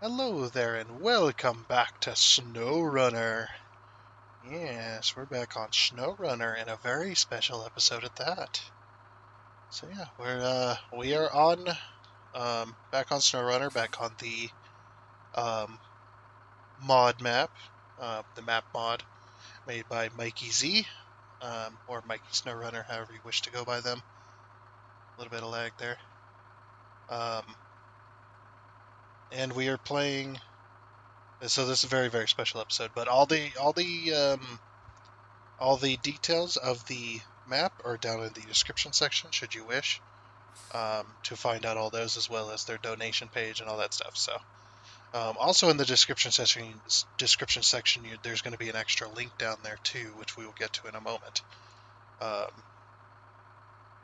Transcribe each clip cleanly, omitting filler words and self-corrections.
Hello there, and welcome back to SnowRunner. Yes, we're back on SnowRunner, and a very special episode at that. So yeah, we are on back on SnowRunner, back on the um, mod map, the map mod made by Mikey Z, or Mikey SnowRunner, however you wish to go by them. A little bit of lag there. Um, and we are playing. So this is a very special episode, but all the details of the map are down in the description section, should you wish, to find out all those, as well as their donation page and all that stuff. So, also in the description section, there's going to be an extra link down there too, which we will get to in a moment. Um,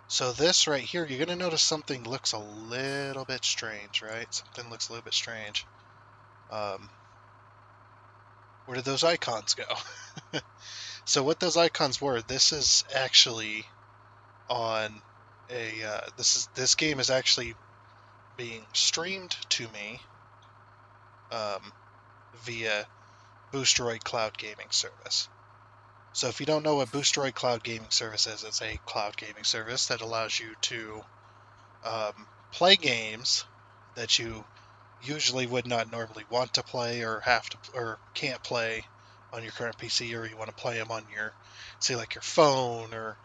so this right here, you're going to notice something looks a little bit strange, right? Something looks a little bit strange. Um, where did those icons go? So what those icons were, this is actually on this game is actually being streamed to me um, via Boosteroid Cloud Gaming Service. So if you don't know what Boosteroid Cloud Gaming Service is, it's a cloud gaming service that allows you to play games that you usually would not normally want to play or have to or can't play on your current PC, or you want to play them on your, say, like your phone, or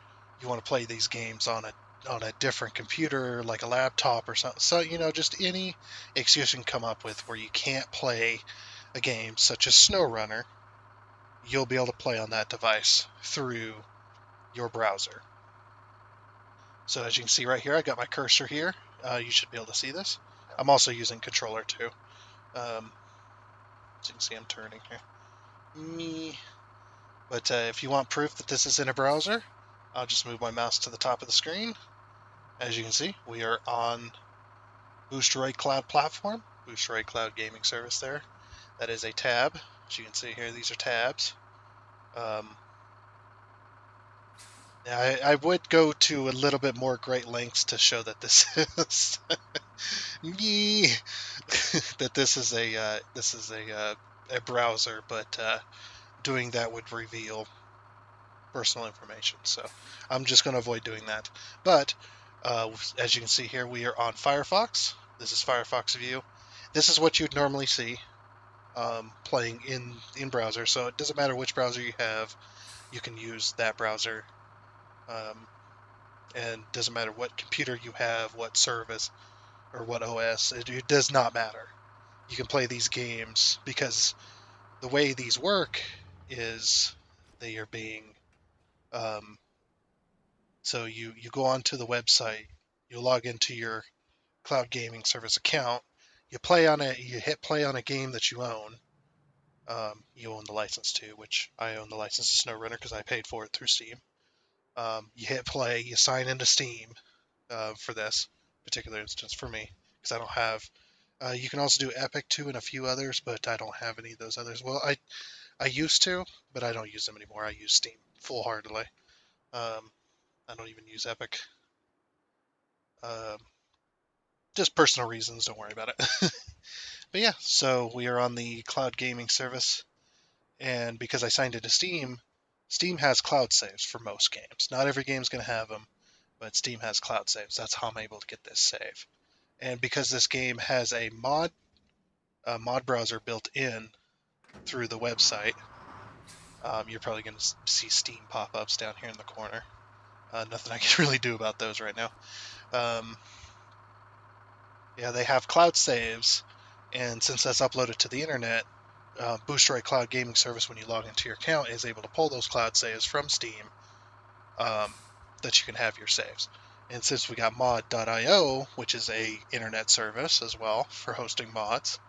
you want to play these games on a different computer like a laptop or something. So just any excuse you can come up with where you can't play a game such as SnowRunner, you'll be able to play on that device through your browser. So as you can see right here, I got my cursor here. You should be able to see this. I'm also using controller too. As you can see, I'm turning here. Me. But if you want proof that this is in a browser, I'll just move my mouse to the top of the screen. As you can see, we are on Boosteroid Cloud Platform, Boosteroid Cloud Gaming Service there. That is a tab. As you can see here, these are tabs. Um, I would go to a little bit more great lengths to show that this is me, that this is a browser, but doing that would reveal personal information. So I'm just going to avoid doing that. But as you can see here, we are on Firefox. This is Firefox View. This is what you'd normally see playing in browser. So it doesn't matter which browser you have, you can use that browser. And it doesn't matter what computer you have, what service, or what OS. It does not matter. You can play these games because the way these work is they are being um, so you go onto the website, you log into your cloud gaming service account, you hit play on a game that you own. You own the license to, which I own the license to SnowRunner because I paid for it through Steam. You hit play, you sign into Steam for this particular instance for me because I don't have. You can also do Epic too and a few others, but I don't have any of those others. Well, I used to, but I don't use them anymore. I use Steam full heartedly. I don't even use Epic. Um, just personal reasons. Don't worry about it. But yeah, so we are on the cloud gaming service, and because I signed into Steam, Steam has cloud saves for most games. Not every game's going to have them, but Steam has cloud saves. That's how I'm able to get this save. And because this game has a mod browser built in through the website, you're probably going to see Steam pop-ups down here in the corner. Nothing I can really do about those right now. Um, yeah, they have cloud saves, and since that's uploaded to the internet, Boosteroid Cloud Gaming Service, when you log into your account, is able to pull those cloud saves from Steam, um, that you can have your saves. And since we got mod.io, which is a internet service as well for hosting mods,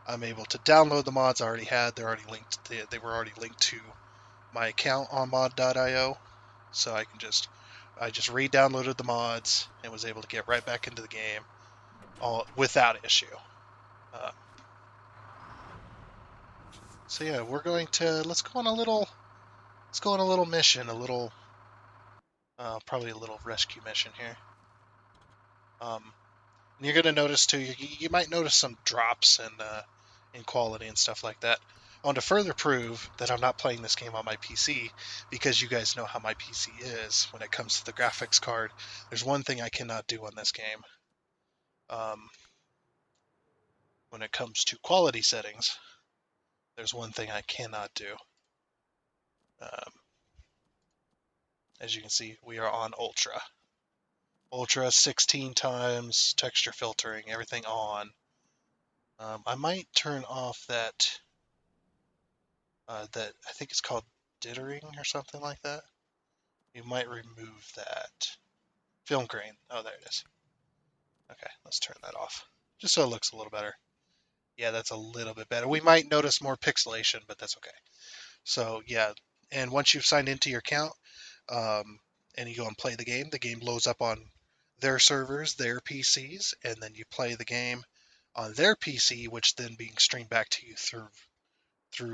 I'm able to download the mods I already had. They're already linked. They were already linked to my account on mod.io, so I just re-downloaded the mods and was able to get right back into the game all without issue. Uh, so yeah, we're going to let's go on a little mission, a little probably a little rescue mission here. And you're gonna notice too. You might notice some drops in quality and stuff like that. I want to further prove that I'm not playing this game on my PC, because you guys know how my PC is when it comes to the graphics card. There's one thing I cannot do on this game. When it comes to quality settings, there's one thing I cannot do. As you can see, we are on Ultra. Ultra 16 times, texture filtering, everything on. I might turn off that I think it's called dithering or something like that. You might remove that. Film grain. Oh, there it is. Okay, let's turn that off. Just so it looks a little better. Yeah, that's a little bit better. We might notice more pixelation, but that's okay. So, yeah, and once you've signed into your account, and you go and play the game loads up on their servers, their PCs, and then you play the game on their PC, which then being streamed back to you through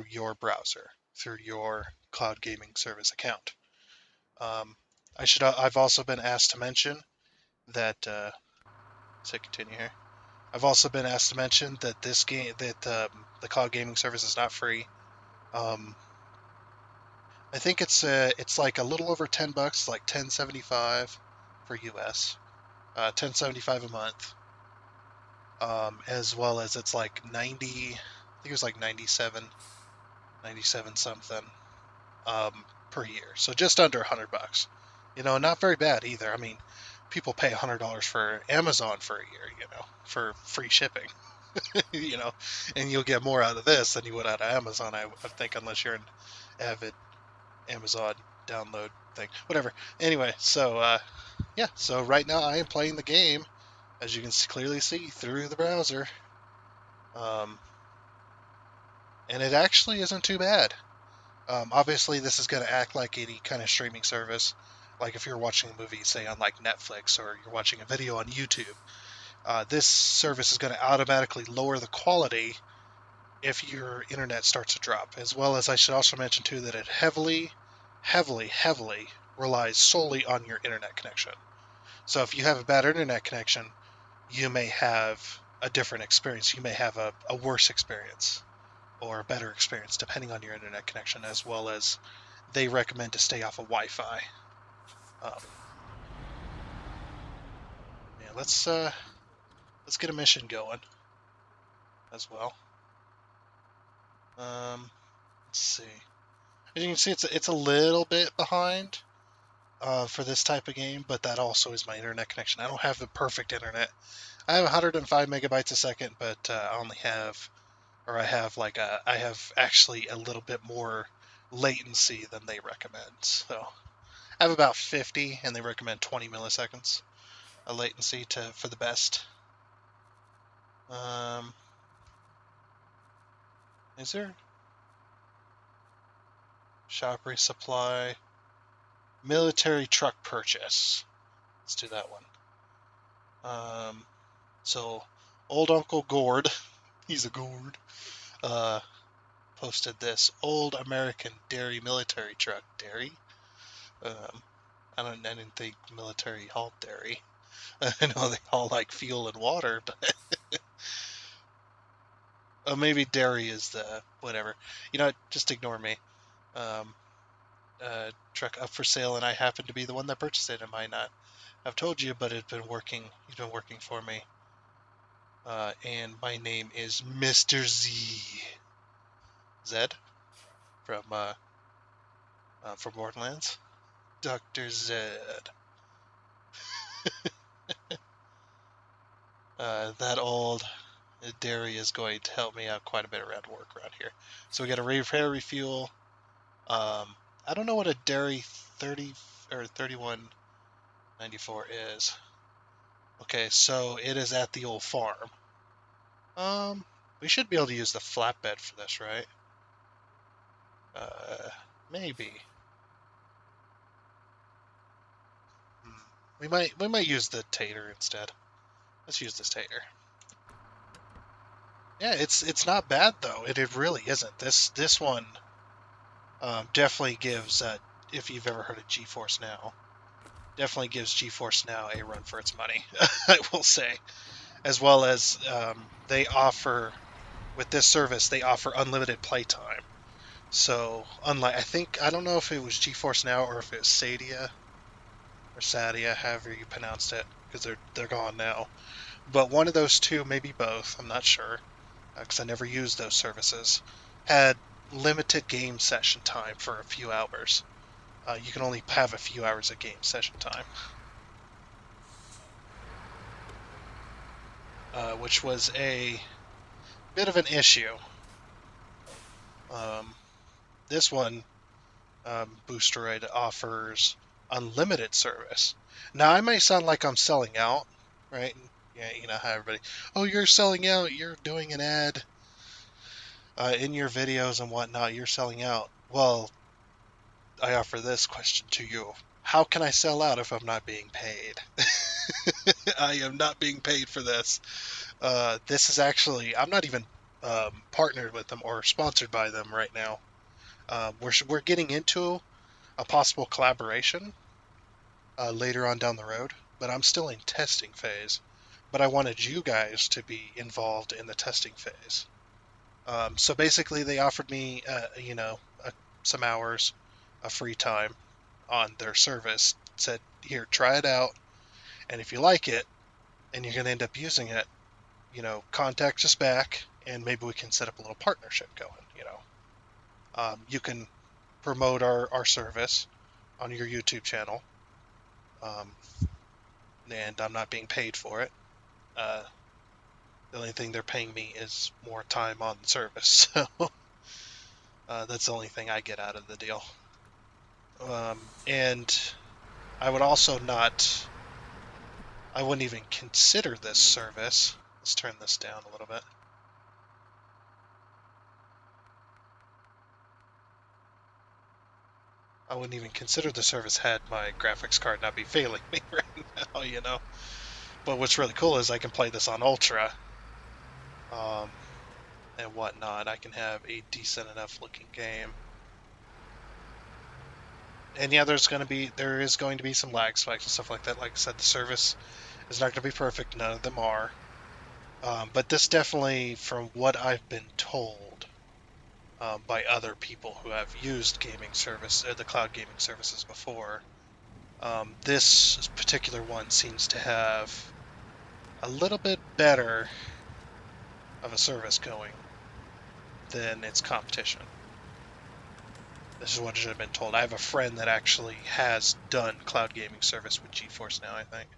your browser, through your cloud gaming service account. I've also been asked to mention that. To continue here, I've also been asked to mention that this game, that the cloud gaming service is not free. I think it's like a little over $10, like $10.75 for US, $10.75 a month, as well as it's like 90. I think it was like 97 something per year. So just under $100. Not very bad either. I mean, people pay $100 for Amazon for a year, for free shipping, and you'll get more out of this than you would out of Amazon, I think, unless you're an avid Amazon download thing. Whatever. Anyway, so yeah, so right now I am playing the game, as you can clearly see, through the browser. And it actually isn't too bad. Obviously, this is going to act like any kind of streaming service. Like if you're watching a movie, say on like Netflix, or you're watching a video on YouTube, this service is going to automatically lower the quality if your internet starts to drop. As well as, I should also mention too, that it heavily relies solely on your internet connection. So if you have a bad internet connection, you may have a different experience. You may have a worse experience or a better experience depending on your internet connection, as well as they recommend to stay off of Wi-Fi. Yeah, let's get a mission going as well. Let's see. As you can see, it's a little bit behind for this type of game, but that also is my internet connection. I don't have the perfect internet. I have 105 megabytes a second, but I have actually a little bit more latency than they recommend. So I have about 50, and they recommend 20 milliseconds a latency for the best. Is there shop resupply, military truck purchase? Let's do that one. So old Uncle Gord, he's a Gord, posted this old American dairy military truck. Dairy? I didn't think military hauled dairy. I know they haul like fuel and water, but maybe dairy is the whatever. Just ignore me. Truck up for sale, and I happen to be the one that purchased it. It might not have told you, but it's been working. He's been working for me. And my name is Mr. Zed from Borderlands. Dr. Zed. That old dairy is going to help me out quite a bit around work around here. So we got a repair refuel. I don't know what a dairy 30 or 3194 is. Okay, so it is at the old farm. We should be able to use the flatbed for this, right? Maybe. We might use the tater instead. Let's use this tater. Yeah, it's not bad though. It really isn't. This one definitely gives, if you've ever heard of GeForce Now, definitely gives GeForce Now a run for its money. I will say, as well as they offer with this service, they offer unlimited playtime. So, unlike, I don't know if it was GeForce Now or if it was Sadia or Sadia, however you pronounced it, because they're gone now. But one of those two, maybe both, I'm not sure, because I never used those services, had limited game session time for a few hours. You can only have a few hours of game session time, which was a bit of an issue. Um, this one, Boosteroid, offers unlimited service. Now, I may sound like I'm selling out, right? Yeah, you know how everybody, oh, you're selling out, you're doing an ad in your videos and whatnot, you're selling out. Well, I offer this question to you. How can I sell out if I'm not being paid? I am not being paid for this. This is actually, I'm not even partnered with them or sponsored by them right now. We're getting into a possible collaboration later on down the road, but I'm still in testing phase. But I wanted you guys to be involved in the testing phase. So basically, they offered me, some hours of free time on their service. Said, here, try it out, and if you like it, and you're going to end up using it, contact us back, and maybe we can set up a little partnership going. You can promote our service on your YouTube channel, um, and I'm not being paid for it. The only thing they're paying me is more time on the service, so that's the only thing I get out of the deal. And I would also not, I wouldn't even consider this service. Let's turn this down a little bit. I wouldn't even consider the service had my graphics card not be failing me right now. But what's really cool is I can play this on Ultra, and whatnot. I can have a decent enough looking game. And yeah, there is going to be some lag spikes and stuff like that. Like I said, the service is not going to be perfect. None of them are. But this definitely, from what I've been told by other people who have used the cloud gaming services before, this particular one seems to have a little bit better of a service going than its competition. This is what I have been told. I have a friend that actually has done cloud gaming service with GeForce Now, I think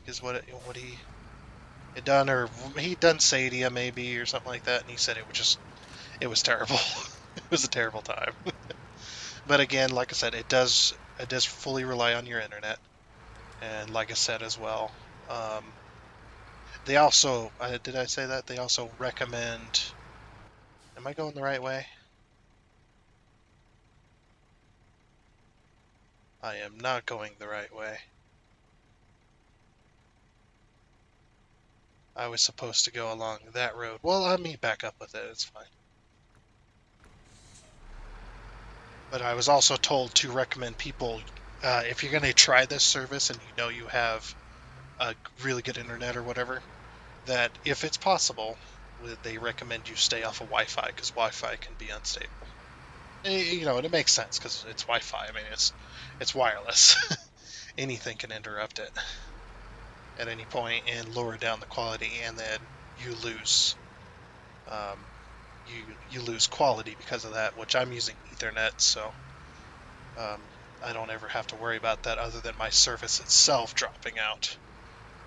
is what he had done, or he'd done Sadia maybe or something like that, and he said it was terrible. It was a terrible time. But again, like I said, it does fully rely on your internet, and like I said as well, they also did I say that they also recommend? Am I going the right way? I am not going the right way. I was supposed to go along that road. Well, let me back up with it. It's fine. But I was also told to recommend people, if you're going to try this service and you have a really good internet or whatever, that if it's possible, they recommend you stay off of Wi-Fi because Wi-Fi can be unstable. And it makes sense because it's Wi-Fi. I mean, it's wireless. Anything can interrupt it at any point and lower down the quality, and then you lose um, you lose quality because of that. Which I'm using Ethernet, so I don't ever have to worry about that other than my service itself dropping out,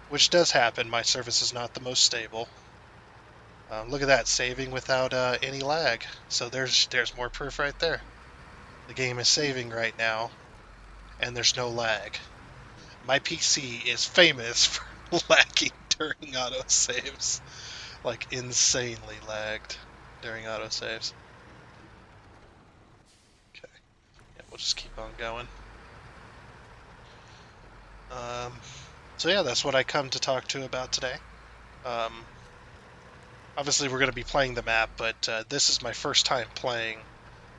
which does happen. My service is not the most stable. Look at that, saving without any lag. So there's more proof right there. The game is saving right now, and there's no lag. My PC is famous for lagging during autosaves, like insanely lagged during autosaves. Okay, yeah, we'll just keep on going. So yeah, that's what I come to talk to about today. Obviously, we're going to be playing the map, but this is my first time playing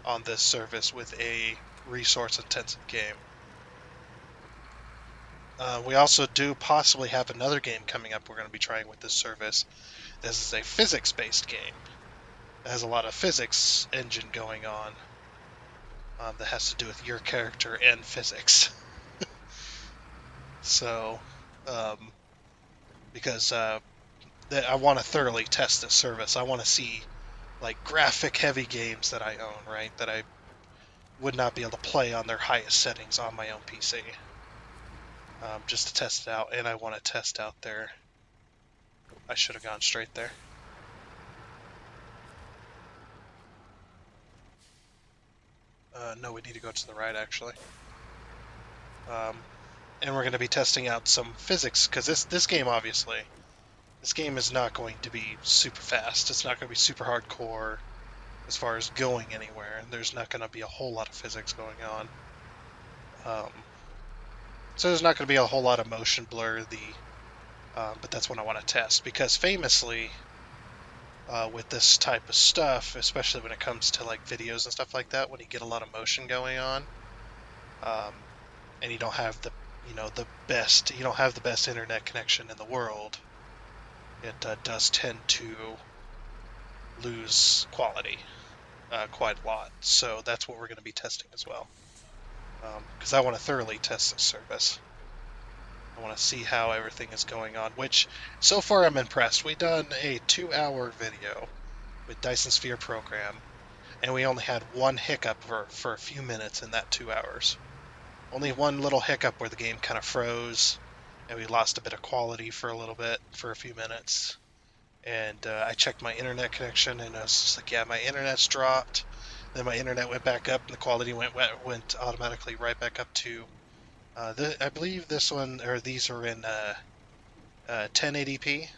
on this service with a resource-intensive game. We also do possibly have another game coming up we're going to be trying with this service. This is a physics-based game. that has a lot of physics engine going on, that has to do with your character and physics. So, um, because that I want to thoroughly test this service, I want to see like graphic heavy games that I own, right? That I would not be able to play on their highest settings on my own PC, just to test it out. And I want to test out their. I should have gone straight there. No, we need to go to the right actually. And we're going to be testing out some physics because this game obviously this game is not going to be super fast. It's not going to be super hardcore as far as going anywhere, and there's not going to be a whole lot of physics going on. So there's not going to be a whole lot of motion blur. But that's what I want to test because famously, with this type of stuff, especially when it comes to like videos and stuff like that, when you get a lot of motion going on, um, and you don't have you don't have the best internet connection in the world, it does tend to lose quality quite a lot. So that's what we're going to be testing as well, because I want to thoroughly test this service. I want to see how everything is going on, which so far I'm impressed. We've done a 2-hour video with Dyson Sphere program, and we only had one hiccup for a few minutes in that 2 hours. Only one little hiccup where the game kind of froze, and we lost a bit of quality for a little bit, for a few minutes. And I checked my internet connection, and I was just like, yeah, my internet's dropped. Then my internet went back up, and the quality went automatically right back up to. I believe this one, or these are in 1080p,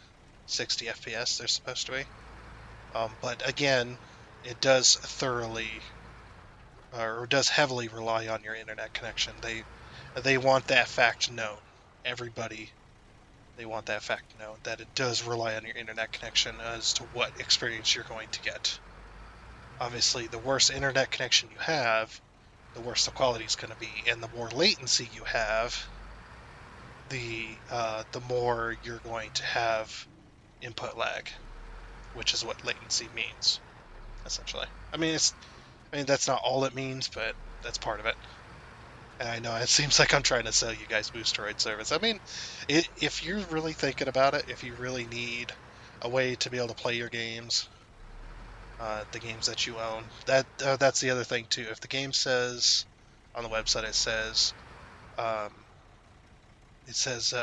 60 FPS. They're supposed to be. But again, it does does heavily rely on your internet connection. They want that fact known. Everybody, they want that fact known that it does rely on your internet connection as to what experience you're going to get. Obviously, the worse internet connection you have, the worse the quality is going to be, and the more latency you have, the more you're going to have input lag, which is what latency means, essentially. I mean, that's not all it means, but that's part of it. And I know it seems like I'm trying to sell you guys Boosteroid service. I mean, if you're really thinking about it, if you really need a way to be able to play your games, the games that you own, that's the other thing too. If the game says on the website, um, it says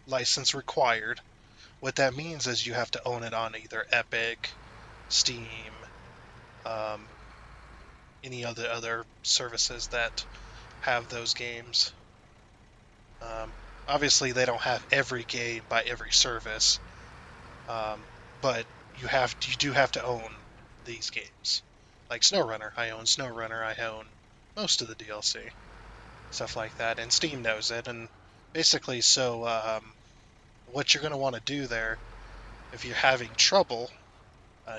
license required. What that means is you have to own it on either Epic, Steam, um, any other services that have those games. Um, Obviously, they don't have every game by every service, but you do have to own these games. Like SnowRunner, I own SnowRunner. I own most of the DLC, stuff like that, and Steam knows it. And basically, so what you're going to want to do there, if you're having trouble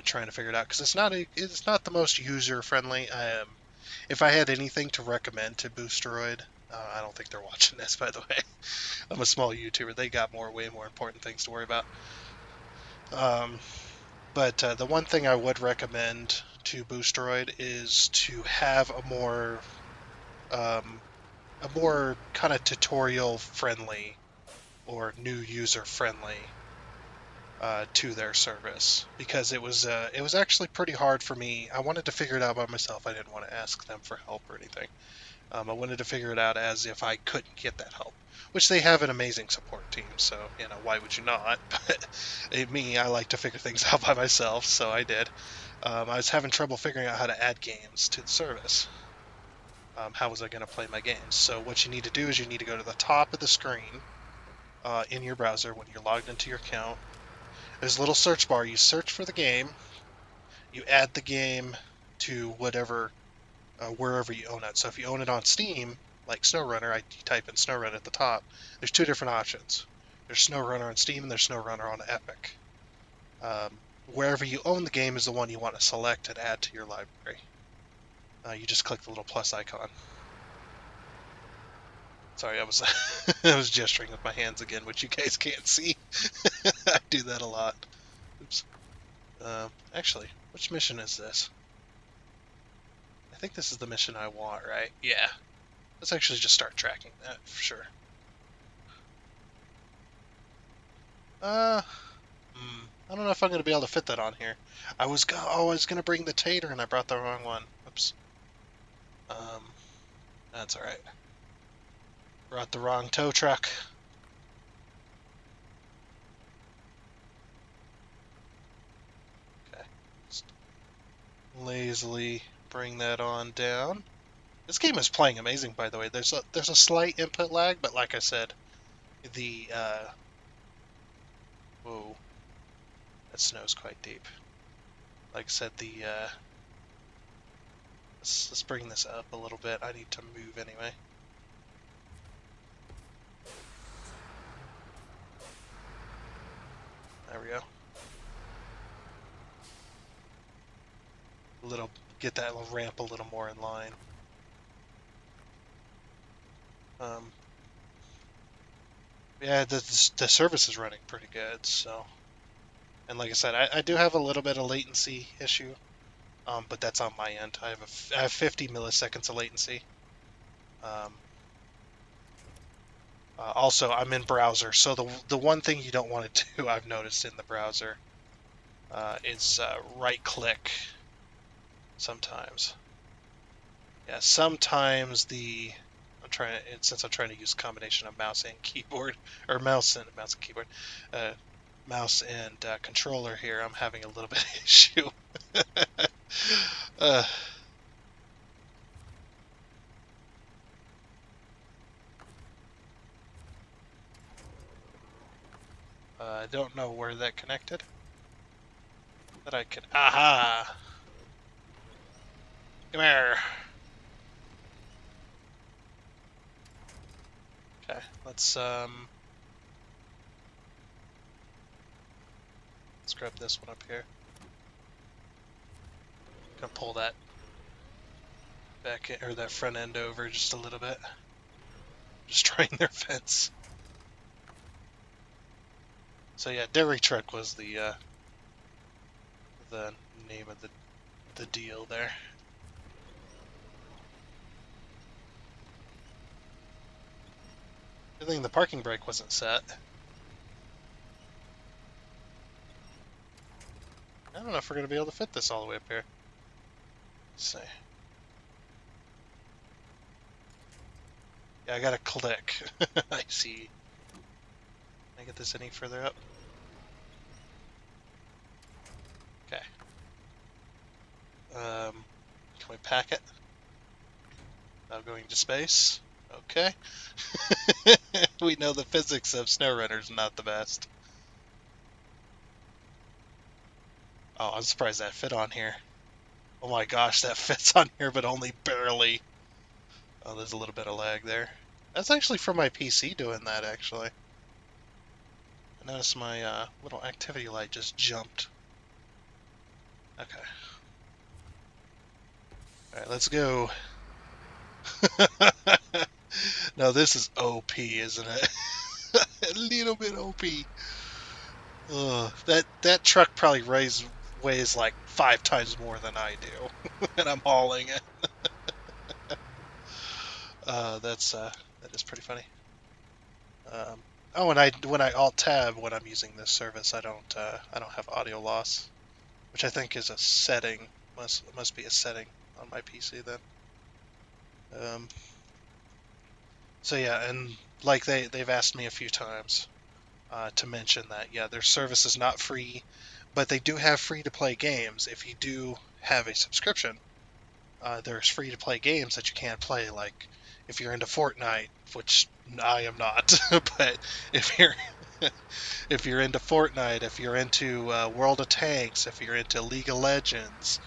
trying to figure it out, because it's not the most user friendly. If I had anything to recommend to Boosteroid, I don't think they're watching this, by the way. I'm a small YouTuber. They got way more important things to worry about. Um, but the one thing I would recommend to Boosteroid is to have um, a more kind of tutorial friendly or new user friendly to their service, because it was actually pretty hard for me. I wanted to figure it out by myself. I didn't want to ask them for help or anything. I wanted to figure it out as if I couldn't get that help, which they have an amazing support team, so, why would you not? But me, I like to figure things out by myself, so I did. I was having trouble figuring out how to add games to the service. How was I going to play my games? So what you need to do is you need to go to the top of the screen in your browser when you're logged into your account. There's a little search bar. You search for the game. You add the game to wherever you own it. So if you own it on Steam, like SnowRunner, you type in SnowRunner at the top. There's two different options. There's SnowRunner on Steam and there's SnowRunner on Epic. Wherever you own the game is the one you want to select and add to your library. You just click the little plus icon. Sorry, I was I was gesturing with my hands again, which you guys can't see. I do that a lot. Oops. Actually, which mission is this? I think this is the mission I want, right? Yeah. Let's actually just start tracking that for sure. I don't know if I'm gonna be able to fit that on here. I was gonna bring the tater and I brought the wrong one. Oops. That's all right. Brought the wrong tow truck. Okay. Just lazily bring that on down. This game is playing amazing, by the way. There's a slight input lag, but like I said, the whoa, that snow's quite deep. Like I said, let's bring this up a little bit. I need to move anyway. There we go. Get that little ramp a little more in line. Yeah, the service is running pretty good. So, and like I said, I do have a little bit of latency issue, but that's on my end. I have 50 milliseconds of latency. Also, I'm in browser, so the one thing you don't want to do, I've noticed in the browser, is right click. Sometimes, yeah. Sometimes since I'm trying to use a combination of mouse and keyboard, or mouse and keyboard, mouse and controller here, I'm having a little bit of issue. I don't know where that connected. That I could. Aha! Come here. Okay, let's grab this one up here. Gonna pull that back in, or that front end over just a little bit. Destroying their fence. So yeah, dairy truck was the name of the deal there. I think the parking brake wasn't set. I don't know if we're gonna be able to fit this all the way up here. Let's see. Yeah, I gotta click. I see. Can I get this any further up? Okay. Can we pack it? Now going to space. Okay. We know the physics of SnowRunner is not the best. Oh, I'm surprised that fit on here. Oh my gosh, that fits on here, but only barely. Oh, there's a little bit of lag there. That's actually from my PC doing that, actually. I noticed my little activity light just jumped. Okay. Alright, let's go. No, this is OP, isn't it? A little bit OP. Ugh, that truck probably weighs like 5 times more than I do, and I'm hauling it. That is pretty funny. Oh, and when I alt tab when I'm using this service, I don't have audio loss, which I think is a setting. Must be a setting on my PC then. So yeah, and like they've asked me a few times to mention that yeah, their service is not free, but they do have free to play games. If you do have a subscription, there's free to play games that you can play. Like if you're into Fortnite, which I am not, but if you're if you're into Fortnite, if you're into World of Tanks, if you're into League of Legends,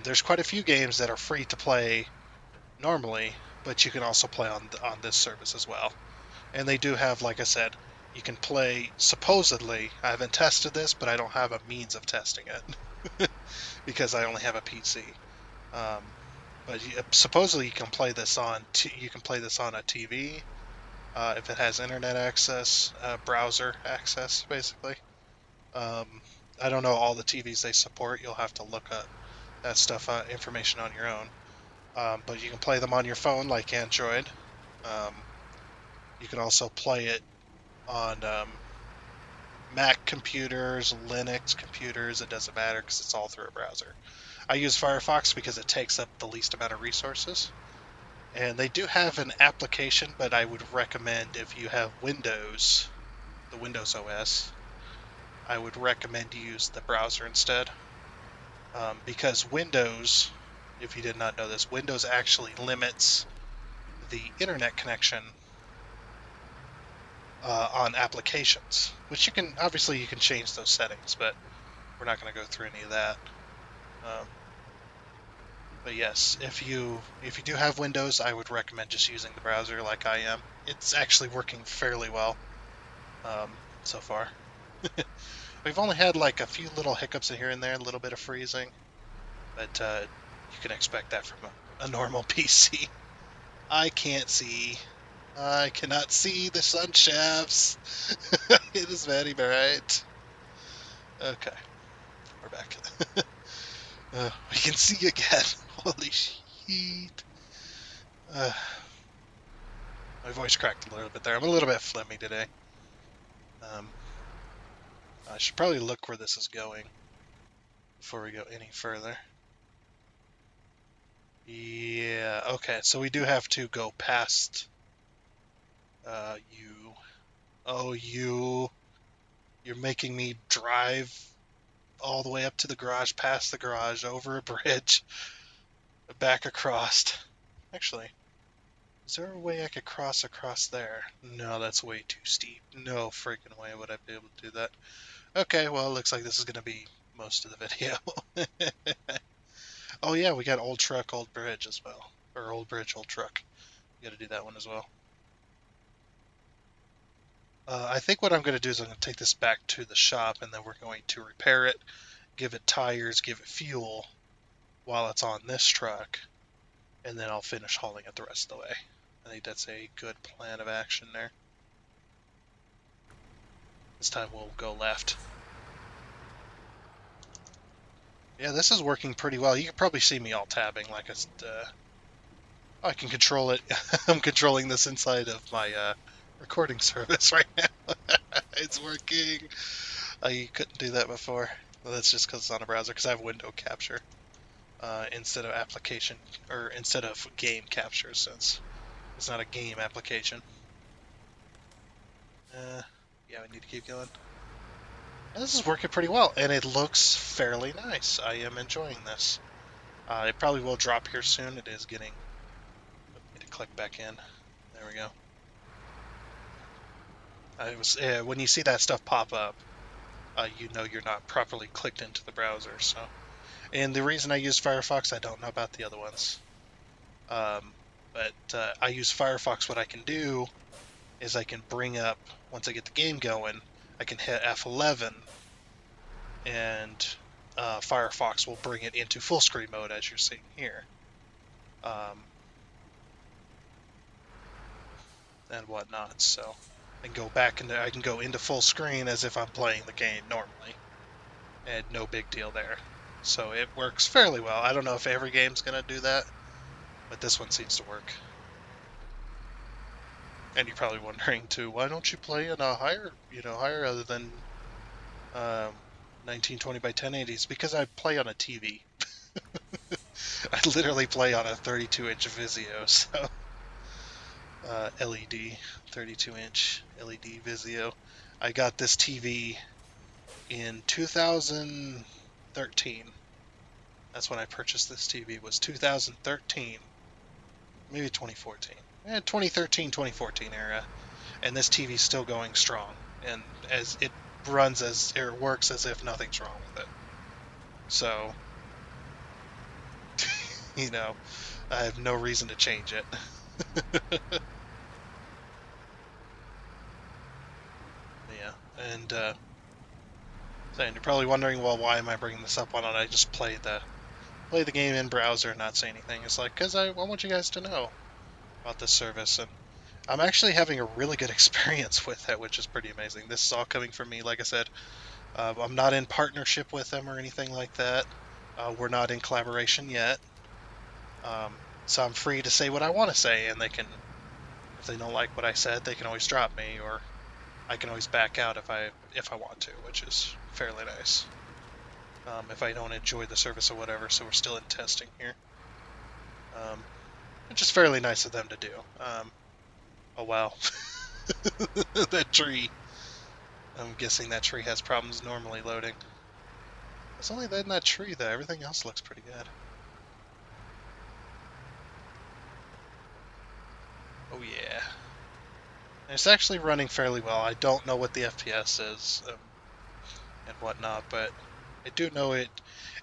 there's quite a few games that are free to play normally, but you can also play on this service as well. And they do have, like I said, you can play supposedly. I haven't tested this, but I don't have a means of testing it because I only have a PC. But supposedly you can play this on a TV if it has internet access, browser access, basically. I don't know all the TVs they support. You'll have to look up that stuff, information on your own. But you can play them on your phone like Android. Um, you can also play it on Mac computers, Linux computers. It doesn't matter because it's all through a browser. I use Firefox because it takes up the least amount of resources. And they do have an application, but I would recommend if you have Windows, the Windows OS, I would recommend you use the browser instead. Because Windows, if you did not know this, Windows actually limits the internet connection on applications, which you can obviously you can change those settings, but we're not going to go through any of that. Um, but yes, if you do have Windows, I would recommend just using the browser like I am. It's actually working fairly well so far. We've only had like a few little hiccups in here and there, a little bit of freezing, but you can expect that from a normal PC. I can't see. I cannot see the sun shafts. It is very bright. Okay, we're back. We can see again. Holy shit. Uh, my voice cracked a little bit there. I'm a little bit phlegmy today. Um, I should probably look where this is going before we go any further. Yeah, okay, so we do have to go past you. Oh, you're making me drive all the way up to the garage, past the garage, over a bridge, back across. Actually, is there a way I could cross across there? No, that's way too steep. No freaking way would I be able to do that. Okay, well, it looks like this is going to be most of the video. Oh yeah, we got old truck, old bridge as well. Or old bridge, old truck. We got to do that one as well. I think what I'm going to do is I'm going to take this back to the shop, and then we're going to repair it, give it tires, give it fuel while it's on this truck, and then I'll finish hauling it the rest of the way. I think that's a good plan of action there. This time we'll go left. Yeah, this is working pretty well. You can probably see me all tabbing like I can control it. I'm controlling this inside of my recording service right now. It's working. I couldn't do that before. Well, that's just because it's on a browser, because I have window capture instead of application, or instead of game capture, since it's not a game application. Yeah, we need to keep going. And this is working pretty well, and it looks fairly nice. I am enjoying this. It probably will drop here soon. It is getting... Need to click back in. There we go. When you see that stuff pop up, you know you're not properly clicked into the browser. So, and the reason I use Firefox, I don't know about the other ones. But I use Firefox. What I can do is I can bring up, once I get the game going, I can hit F11, and Firefox will bring it into full screen mode, as you're seeing here. And whatnot. So I can go back into, I can go into full screen as if I'm playing the game normally, and no big deal there. So it works fairly well. I don't know if every game's gonna do that, but this one seems to work. And you're probably wondering too, why don't you play in a higher, higher other than 1920 by 1080s? Because I play on a TV. I literally play on a 32-inch Vizio, so LED, 32-inch LED Vizio. I got this TV in 2013. That's when I purchased this TV, was 2013, maybe 2014. 2013, 2014 era. And this TV's still going strong, and as it runs it works as if nothing's wrong with it. So, I have no reason to change it. Yeah, and you're probably wondering, well, why am I bringing this up? Why don't I just play the game in browser and not say anything? It's like, because I want you guys to know about this service, and I'm actually having a really good experience with it, which is pretty amazing. This is all coming from me, like I said, I'm not in partnership with them or anything like that. We're not in collaboration yet. So I'm free to say what I want to say, and they can, if they don't like what I said, they can always drop me, or I can always back out if I want to, which is fairly nice. If I don't enjoy the service or whatever, so we're still in testing here. Which is fairly nice of them to do. Oh wow, that tree. I'm guessing that tree has problems normally loading. It's only that in that tree though. Everything else looks pretty good. Oh yeah. And it's actually running fairly well. I don't know what the FPS is and whatnot, but I do know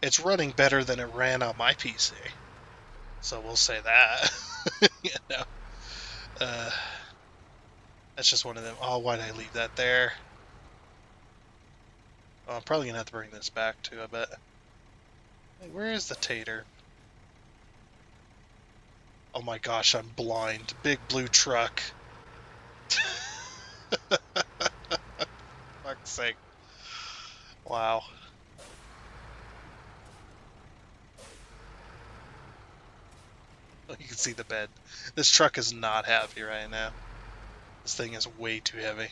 it's running better than it ran on my PC. So we'll say that. you know, uh, that's just one of them. Oh, why did I leave that there? Oh, I'm probably gonna have to bring this back too, I bet. Hey, where is the tater? Oh my gosh, I'm blind. Big blue truck. Fuck's sake. Wow. You can see the bed. This truck is not heavy right now. This thing is way too heavy.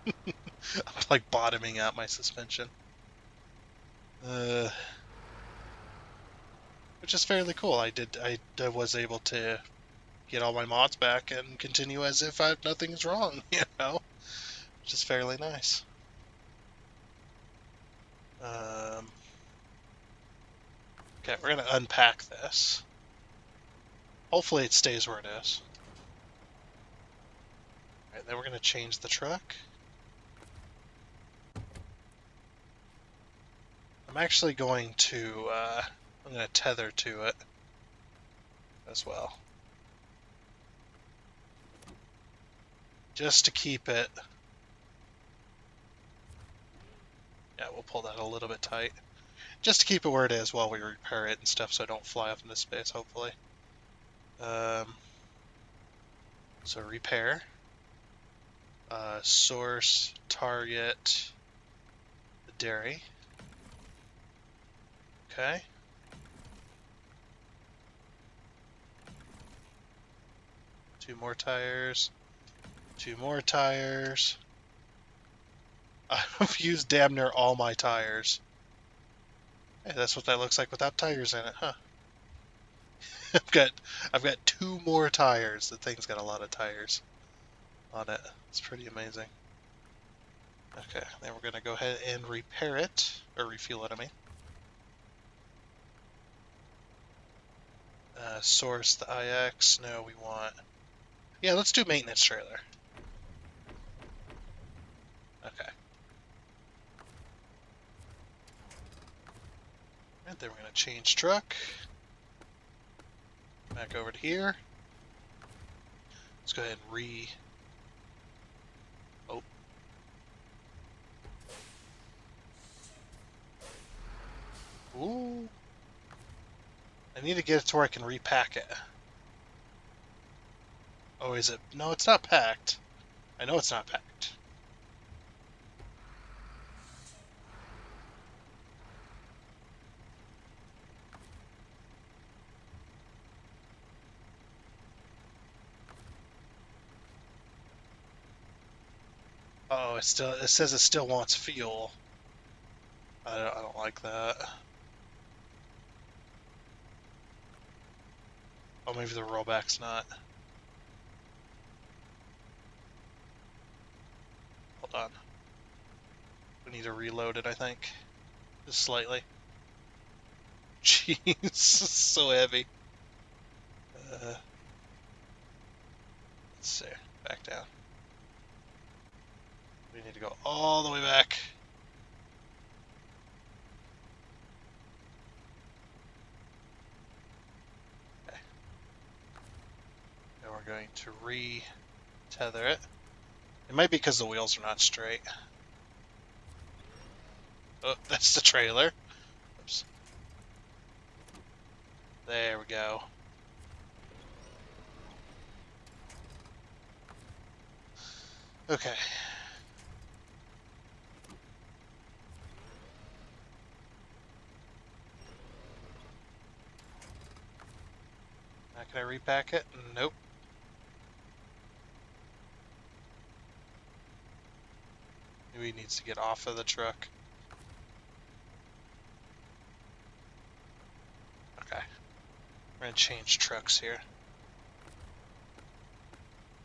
I'm like bottoming out my suspension. Which is fairly cool. I was able to get all my mods back and continue as if nothing is wrong, which is fairly nice. Okay, we're gonna unpack this. Hopefully it stays where it is. All right, then we're gonna change the truck. I'm actually going to, I'm gonna tether to it as well. Just to keep it. Yeah, we'll pull that a little bit tight. Just to keep it where it is while we repair it and stuff so I don't fly up into space, hopefully. So repair. Source, target, the dairy. Okay. Two more tires. Two more tires. I've used damn near all my tires. Hey, that's what that looks like without tires in it, huh? I've got two more tires. The thing's got a lot of tires on it. It's pretty amazing. Okay, then we're gonna go ahead and repair it, or refuel it, I mean. Source the IX. No, we want. Yeah, let's do maintenance trailer. Okay. And then we're gonna change truck. Back over to here. Let's go ahead and Oh. Ooh. I need to get it to where I can repack it. Oh, is it? No, it's not packed. I know it's not packed. Oh, it says it still wants fuel. I don't like that. Oh, maybe the rollback's not. Hold on. We need to reload it, I think. Just slightly. Jeez, so heavy. Let's see. Back down. We need to go all the way back. Okay. Now we're going to re-tether it. It might be because the wheels are not straight. Oh, that's the trailer. Oops. There we go. Okay. Can I repack it? Nope. Maybe he needs to get off of the truck. Okay. We're gonna change trucks here.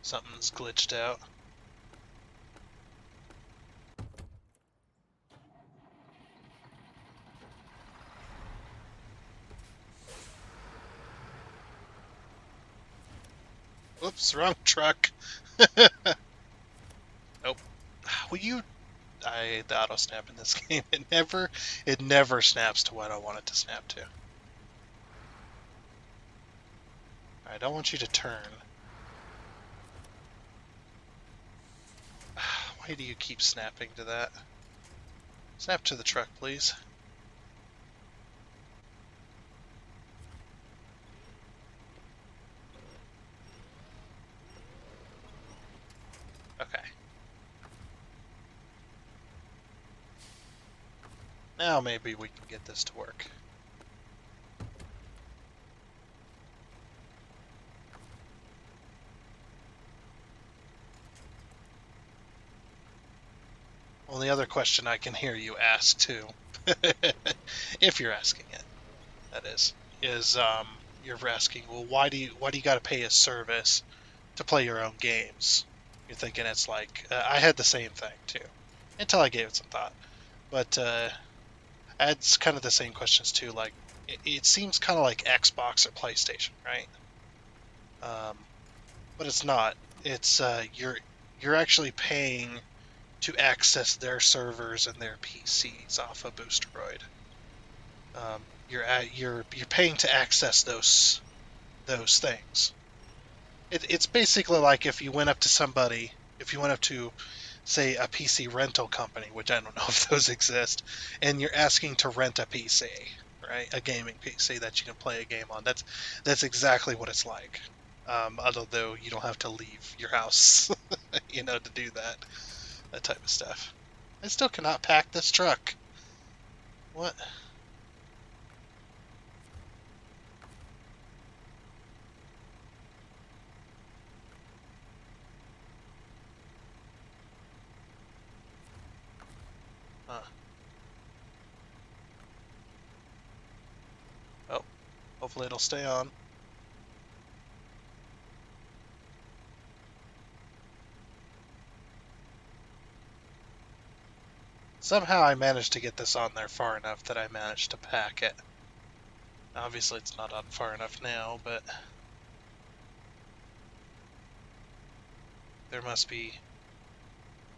Something's glitched out. Whoops, wrong truck. Nope. Will you... the auto snap in this game, it never snaps to what I want it to snap to. I don't want you to turn. Why do you keep snapping to that? Snap to the truck, please. Okay. Now maybe we can get this to work. Well, the other question I can hear you ask too, if you're asking it, that is you're asking, well, why do you got to pay a service to play your own games? You're thinking it's like I had the same thing too, until I gave it some thought. But it's kind of the same questions too. Like it seems kind of like Xbox or PlayStation, right? But it's not. It's you're actually paying to access their servers and their PCs off of Boosteroid. You're paying to access those things. It's basically like if you went up to somebody, if you went up to, say, a PC rental company, which I don't know if those exist, and you're asking to rent a PC, right? A gaming PC that you can play a game on. That's exactly what it's like. Although you don't have to leave your house, to do that type of stuff. I still cannot pack this truck. What? Huh. Oh, hopefully it'll stay on. Somehow I managed to get this on there far enough that I managed to pack it. Obviously it's not on far enough now, but there must be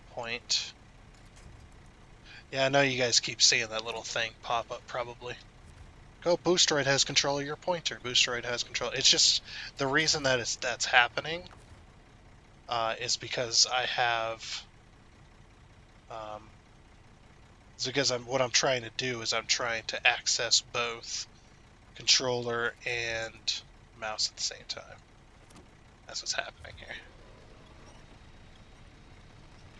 a point. Yeah, I know you guys keep seeing that little thing pop up probably. Go, Boosteroid has control of your pointer. Boosteroid has control. It's just the reason that's happening is because I have it's because what I'm trying to do is I'm trying to access both controller and mouse at the same time. That's what's happening here.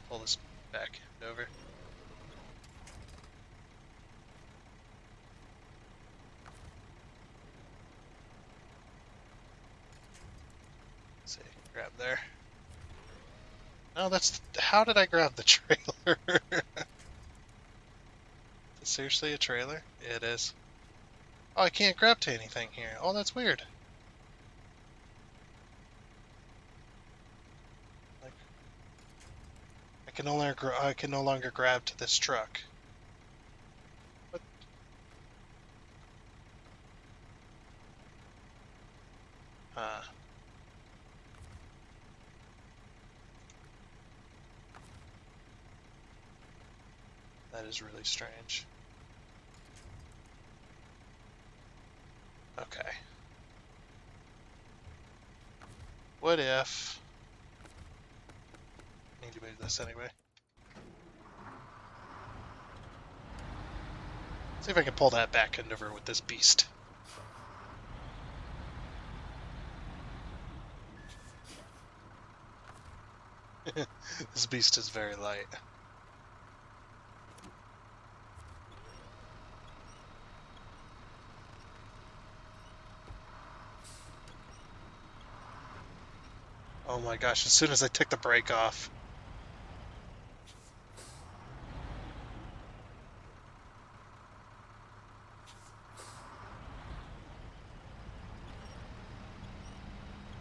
Pull this back end over. Let's see, grab there. No, how did I grab the trailer? Is it seriously a trailer? Yeah, it is. Oh, I can't grab to anything here. Oh, that's weird. Like, I can no longer grab to this truck. What? That is really strange. Okay. What if... I need to move this anyway. See if I can pull that back end over with this beast. This beast is very light. Oh my gosh, as soon as I took the brake off.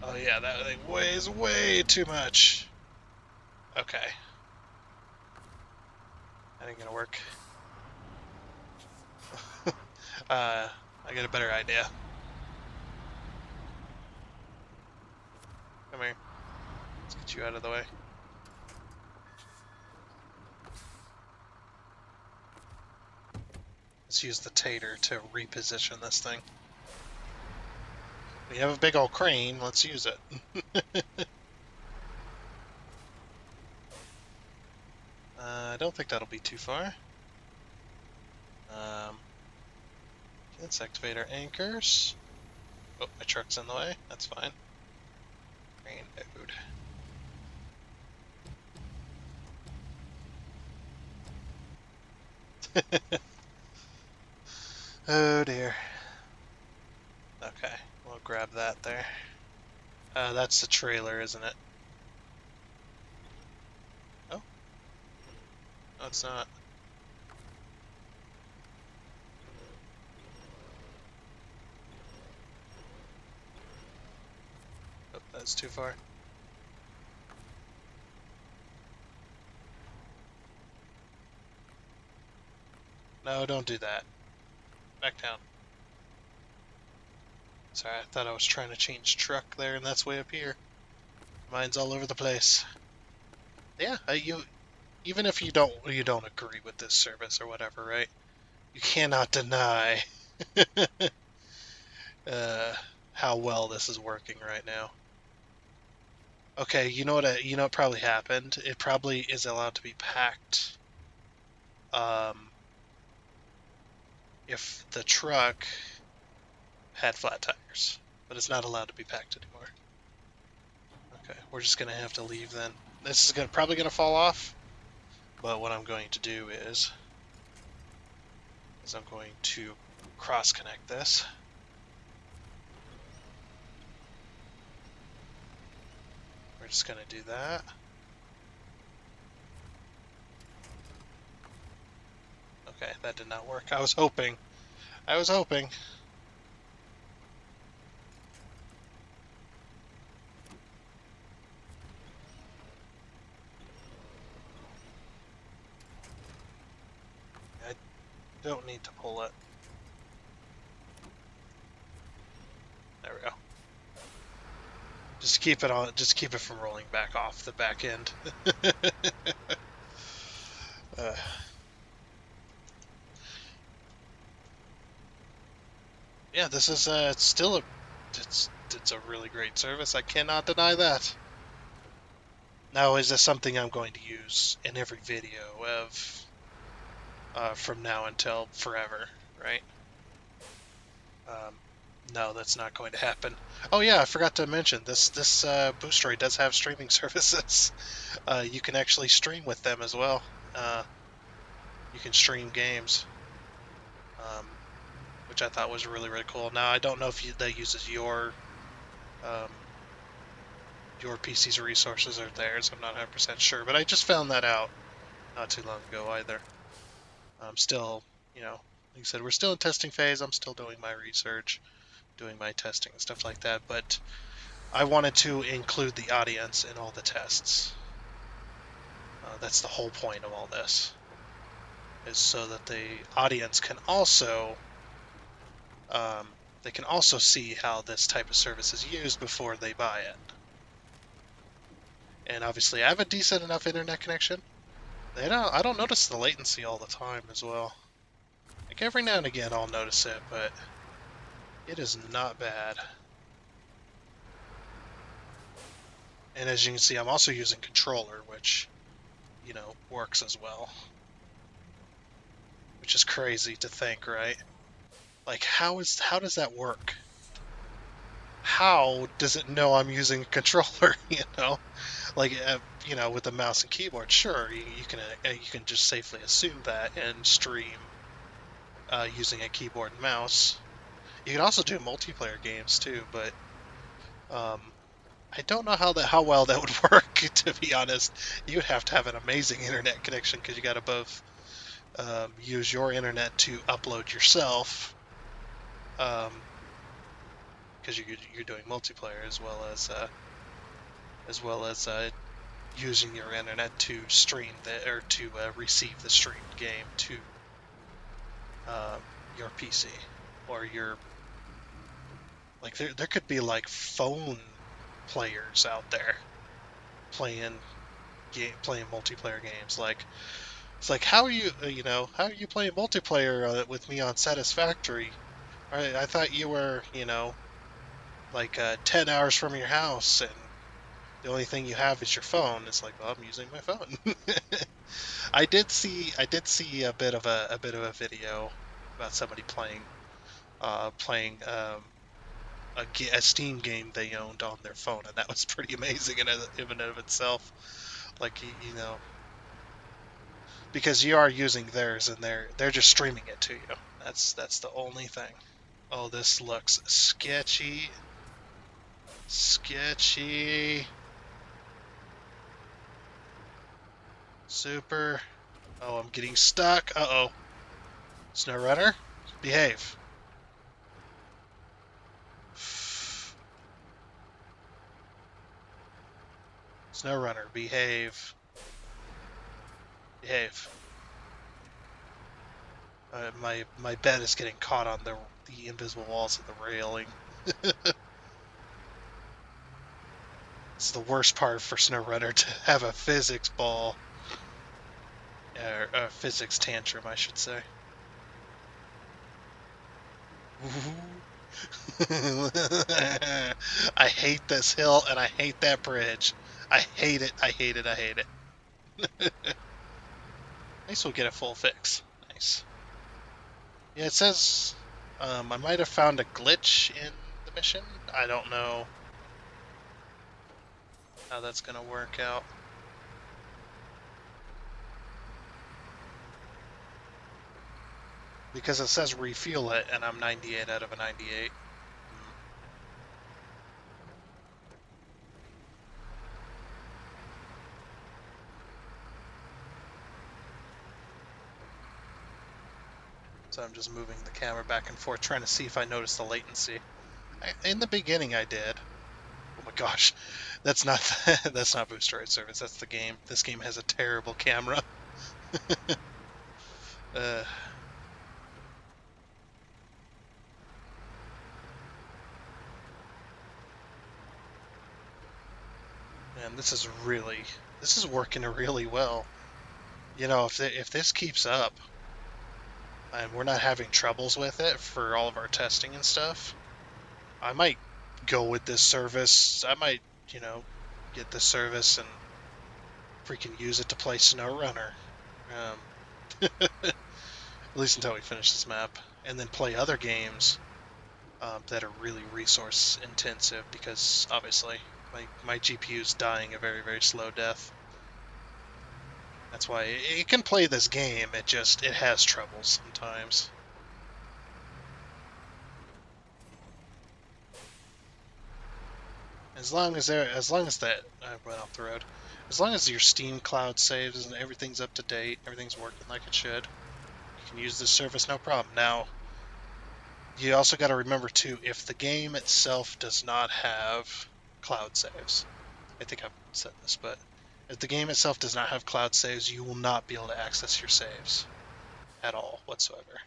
Oh yeah, that thing weighs way too much. Okay. That ain't gonna work. I got a better idea. Come here. Let's get you out of the way. Let's use the tater to reposition this thing. We have a big old crane, let's use it. I don't think that'll be too far. Let's activate our anchors. Oh, my truck's in the way. That's fine. Crane node. Oh dear. Okay, we'll grab that there. That's the trailer, isn't it? Oh? No, it's not. Oh, that's too far. No, don't do that. Back down. Sorry, I thought I was trying to change truck there, and that's way up here. Mine's all over the place. Yeah, even if you don't agree with this service or whatever, right? You cannot deny uh, how well this is working right now. Okay, you know what probably happened? It probably is allowed to be packed. If the truck had flat tires, but it's not allowed to be packed anymore. Okay, we're just gonna have to leave then. This is probably gonna fall off, but what I'm going to do is I'm going to cross connect this. We're just gonna do that. Okay, that did not work. I was hoping. I was hoping. I don't need to pull it. There we go. Just keep it on. Just keep it from rolling back off the back end. Yeah, this is still it's a really great service. I cannot deny that. Now, is this something I'm going to use in every video of from now until forever, right? No, that's not going to happen. Oh yeah, I forgot to mention this Boostroid does have streaming services. You can actually stream with them as well. You can stream games, which I thought was really cool. Now I don't know if that uses your PC's resources or theirs. I'm not 100% sure, but I just found that out not too long ago either. I'm still, like I said, we're still in testing phase. I'm still doing my research, doing my testing and stuff like that, but I wanted to include the audience in all the tests. That's the whole point of all this, is so that the audience can also see how this type of service is used before they buy it. And obviously, I have a decent enough internet connection. I don't notice the latency all the time as well. Like every now and again, I'll notice it, but it is not bad. And as you can see, I'm also using controller, which, works as well. Which is crazy to think, right? Like, how does that work? How does it know I'm using a controller? Like, with the mouse and keyboard, sure, you can just safely assume that and stream using a keyboard and mouse. You can also do multiplayer games too, but I don't know how well that would work. To be honest, you would have to have an amazing internet connection because you got to both use your internet to upload yourself, because you're doing multiplayer as well as using your internet to stream or to receive the streamed game to your PC or your like there could be like phone players out there playing playing multiplayer games. Like it's like how are you how are you playing multiplayer with me on Satisfactory? I thought you were like 10 hours from your house and the only thing you have is your phone. It's like, well, I'm using my phone. I did see a bit of a video about somebody playing a Steam game they owned on their phone, and that was pretty amazing in and of itself. Like because you are using theirs, and they're just streaming it to you. That's the only thing. Oh, this looks sketchy, sketchy, super. Oh, I'm getting stuck. Uh-oh. SnowRunner, behave. SnowRunner, behave. Behave. My bed is getting caught on the invisible walls of the railing. It's the worst part for SnowRunner to have a physics ball, or a physics tantrum, I should say. I hate this hill and I hate that bridge. I hate it. I hate it. I hate it. Nice, we'll get a full fix. Nice. Yeah, it says I might have found a glitch in the mission. I don't know how that's gonna work out. Because it says refuel it, and I'm 98 out of a 98. So I'm just moving the camera back and forth, trying to see if I notice the latency. In the beginning, I did. Oh my gosh, that's not that's not Boost Droid Service. That's the game. This game has a terrible camera. uh, and this is working really well. If this keeps up, and we're not having troubles with it for all of our testing and stuff, I might go with this service. I might, get this service and freaking use it to play SnowRunner. At least until we finish this map. And then play other games that are really resource intensive because obviously my GPU is dying a very, very slow death. That's why it can play this game, it has troubles sometimes. As long as that I went off the road. As long as your Steam cloud saves and everything's up to date, everything's working like it should, you can use this service no problem. Now, you also got to remember too, if the game itself does not have cloud saves, I think I've said this, but if the game itself does not have cloud saves, you will not be able to access your saves at all whatsoever.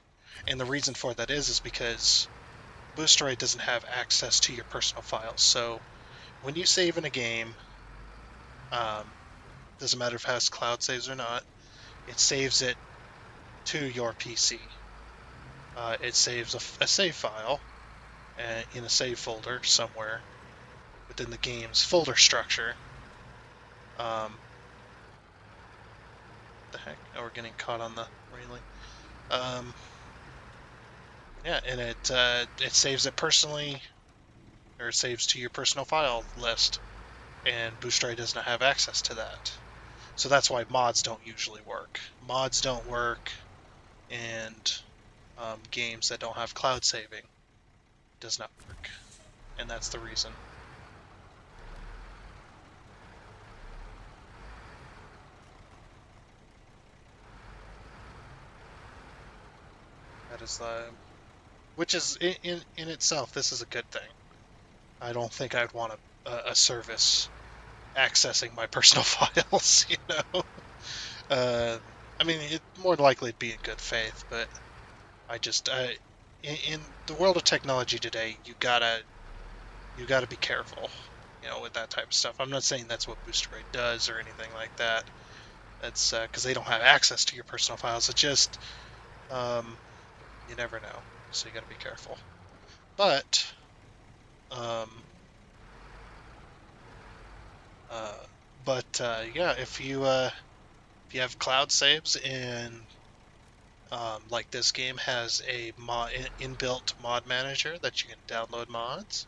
And the reason for that is because Boosteroid doesn't have access to your personal files. So when you save in a game, doesn't matter if it has cloud saves or not, it saves it to your PC. It saves a save file in a save folder somewhere within the game's folder structure. The heck? Oh, we're getting caught on the railing. Yeah, and it saves it personally, or it saves to your personal file list, and Boostray does not have access to that. So that's why mods don't usually work. Mods don't work, and games that don't have cloud saving does not work, and that's the reason. is which is in itself, this is a good thing. I don't think I'd want a service accessing my personal files, you know. Uh, I mean, it more likely it'd be in good faith, but I just in the world of technology today, you gotta be careful, you know, with that type of stuff. I'm not saying that's what Boosteroid does or anything like that. That's because they don't have access to your personal files. It's just you never know, so you gotta be careful. But um, uh, yeah, if you have cloud saves and like this game has a inbuilt mod manager that you can download mods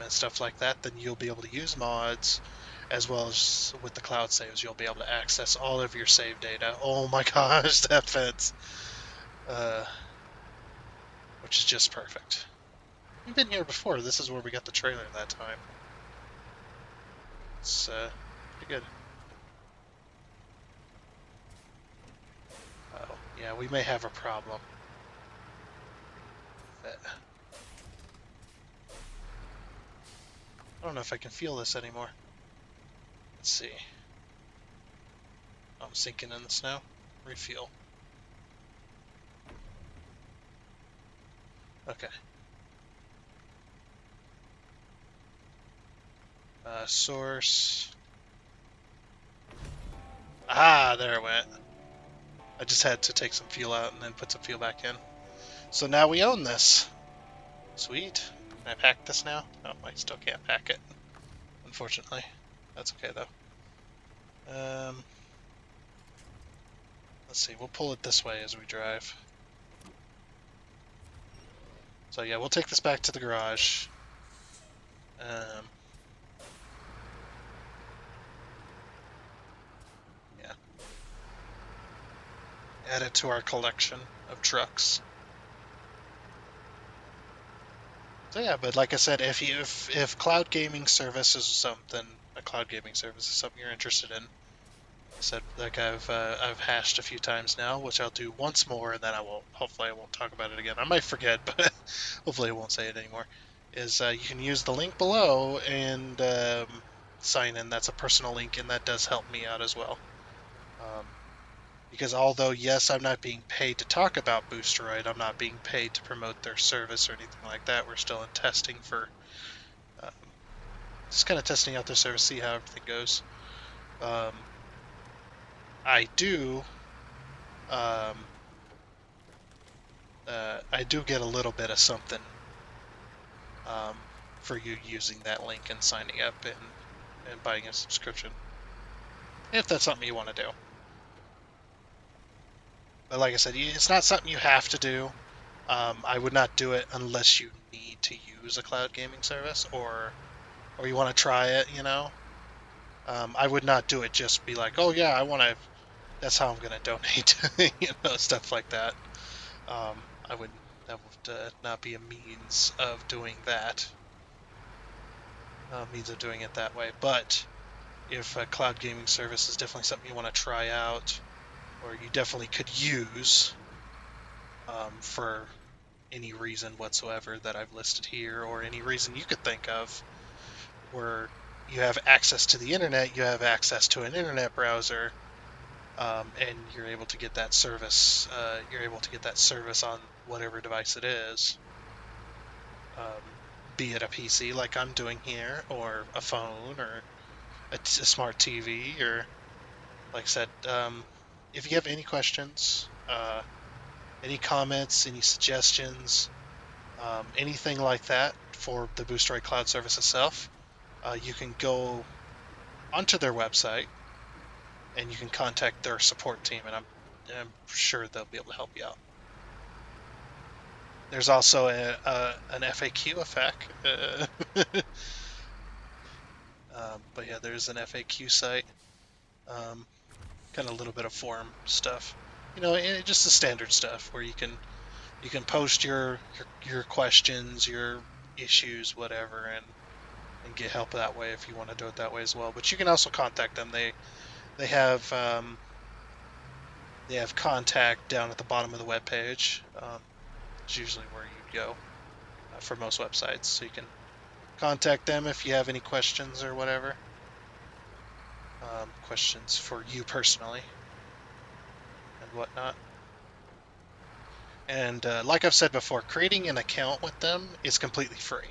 and stuff like that, then you'll be able to use mods as well as with the cloud saves. You'll be able to access all of your save data. Oh my gosh, that fits, uh, which is just perfect. We've been here before. This is where we got the trailer that time. It's pretty good. Oh, yeah, we may have a problem. I don't know if I can feel this anymore. Let's see. I'm sinking in the snow. Refuel. Okay. Source. Ah, there it went. I just had to take some fuel out and then put some fuel back in. So now we own this. Sweet. Can I pack this now? Oh, I still can't pack it, unfortunately. That's okay, though. Let's see. We'll pull it this way as we drive. So yeah, we'll take this back to the garage. Yeah. Add it to our collection of trucks. So yeah, but like I said, if cloud gaming service is something, a cloud gaming service is something you're interested in, I said like I've hashed a few times now, which I'll do once more, and then hopefully I won't talk about it again. I might forget, but hopefully I won't say it anymore. Is you can use the link below and sign in. That's a personal link, and that does help me out as well. Because although yes, I'm not being paid to talk about Boosteroid, I'm not being paid to promote their service or anything like that. We're still in testing for um, just kind of testing out their service, see how everything goes. I do I do get a little bit of something um, for you using that link and signing up and buying a subscription, if that's something you want to do. But like I said, it's not something you have to do. I would not do it unless you need to use a cloud gaming service or you want to try it, you know. I would not do it just be like, oh yeah, I want to. That's how I'm going to donate, you know, stuff like that. I would that would not be a means of doing that. Means of doing it that way. But if a cloud gaming service is definitely something you want to try out, or you definitely could use for any reason whatsoever that I've listed here, or any reason you could think of, where you have access to the internet, you have access to an internet browser, and you're able to get that service. You're able to get that service on whatever device it is, be it a PC like I'm doing here, or a phone, or a smart TV, or like I said, if you have any questions, any comments, any suggestions, anything like that for the Boosteroid Cloud service itself, you can go onto their website and you can contact their support team, and I'm sure they'll be able to help you out. There's also an FAQ effect. But yeah, there's an FAQ site. Kind of a little bit of forum stuff. You know, just the standard stuff where you can post your questions, your issues, whatever, and get help that way if you want to do it that way as well. But you can also contact them. They have They have contact down at the bottom of the web page. It's usually where you'd go for most websites, so you can contact them if you have any questions or whatever. Questions for you personally and whatnot. And like I've said before, creating an account with them is completely free.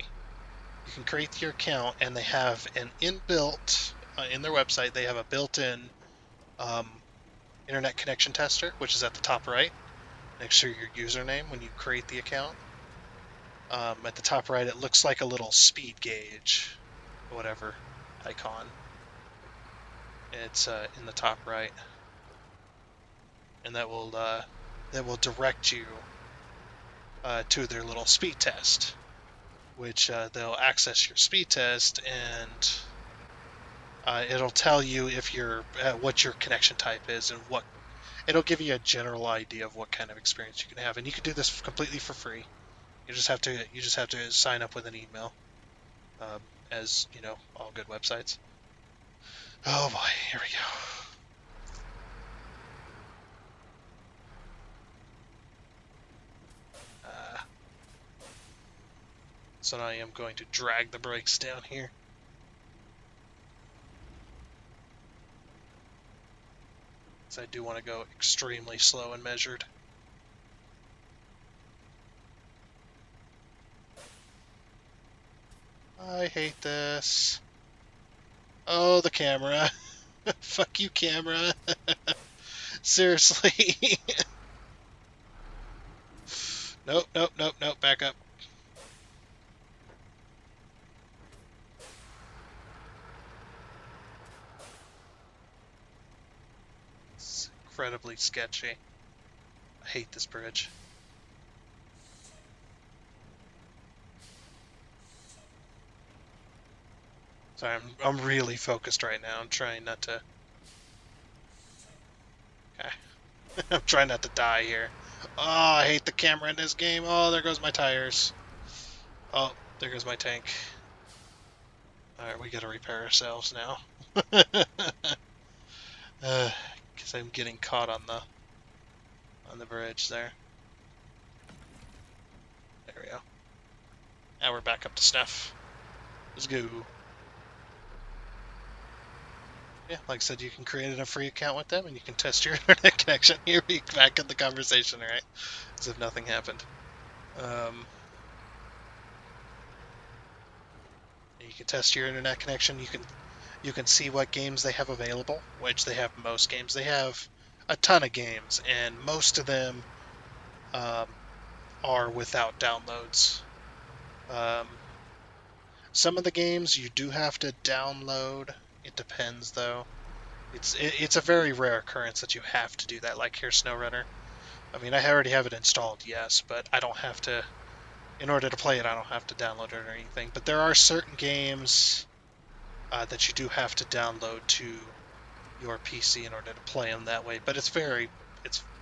You can create your account, and they have an inbuilt in their website. They have a built-in internet connection tester, which is at the top right next to your username when you create the account. At the top right, it looks like a little speed gauge, whatever icon. It's in the top right, and that will direct you to their little speed test, which they'll access your speed test, and it'll tell you if what your connection type is, and what it'll give you a general idea of what kind of experience you can have, and you can do this completely for free. You just have to sign up with an email, as you know, all good websites. Oh boy, here we go. So now I am going to drag the brakes down here. So I do want to go extremely slow and measured. I hate this. Oh, the camera. Fuck you, camera. Seriously. Nope, nope, nope, nope. Back up. It's incredibly sketchy. I hate this bridge. Sorry, I'm really focused right now. I'm trying not to. Okay. I'm trying not to die here. Oh, I hate the camera in this game. Oh, there goes my tires. Oh, there goes my tank. Alright, we gotta repair ourselves now. Because I'm getting caught on the bridge there. There we go. Now we're back up to snuff. Let's go. Yeah, like I said, you can create a free account with them, and you can test your internet connection. Here we back in the conversation, right? As if nothing happened. You can test your internet connection. You can see what games they have available, which they have most games. They have a ton of games, and most of them are without downloads. Some of the games you do have to download. It depends, though. It's a very rare occurrence that you have to do that, like here, SnowRunner. I mean, I already have it installed, yes, but I don't have to. In order to play it, I don't have to download it or anything. But there are certain games that you do have to download to your PC in order to play them that way. But it's very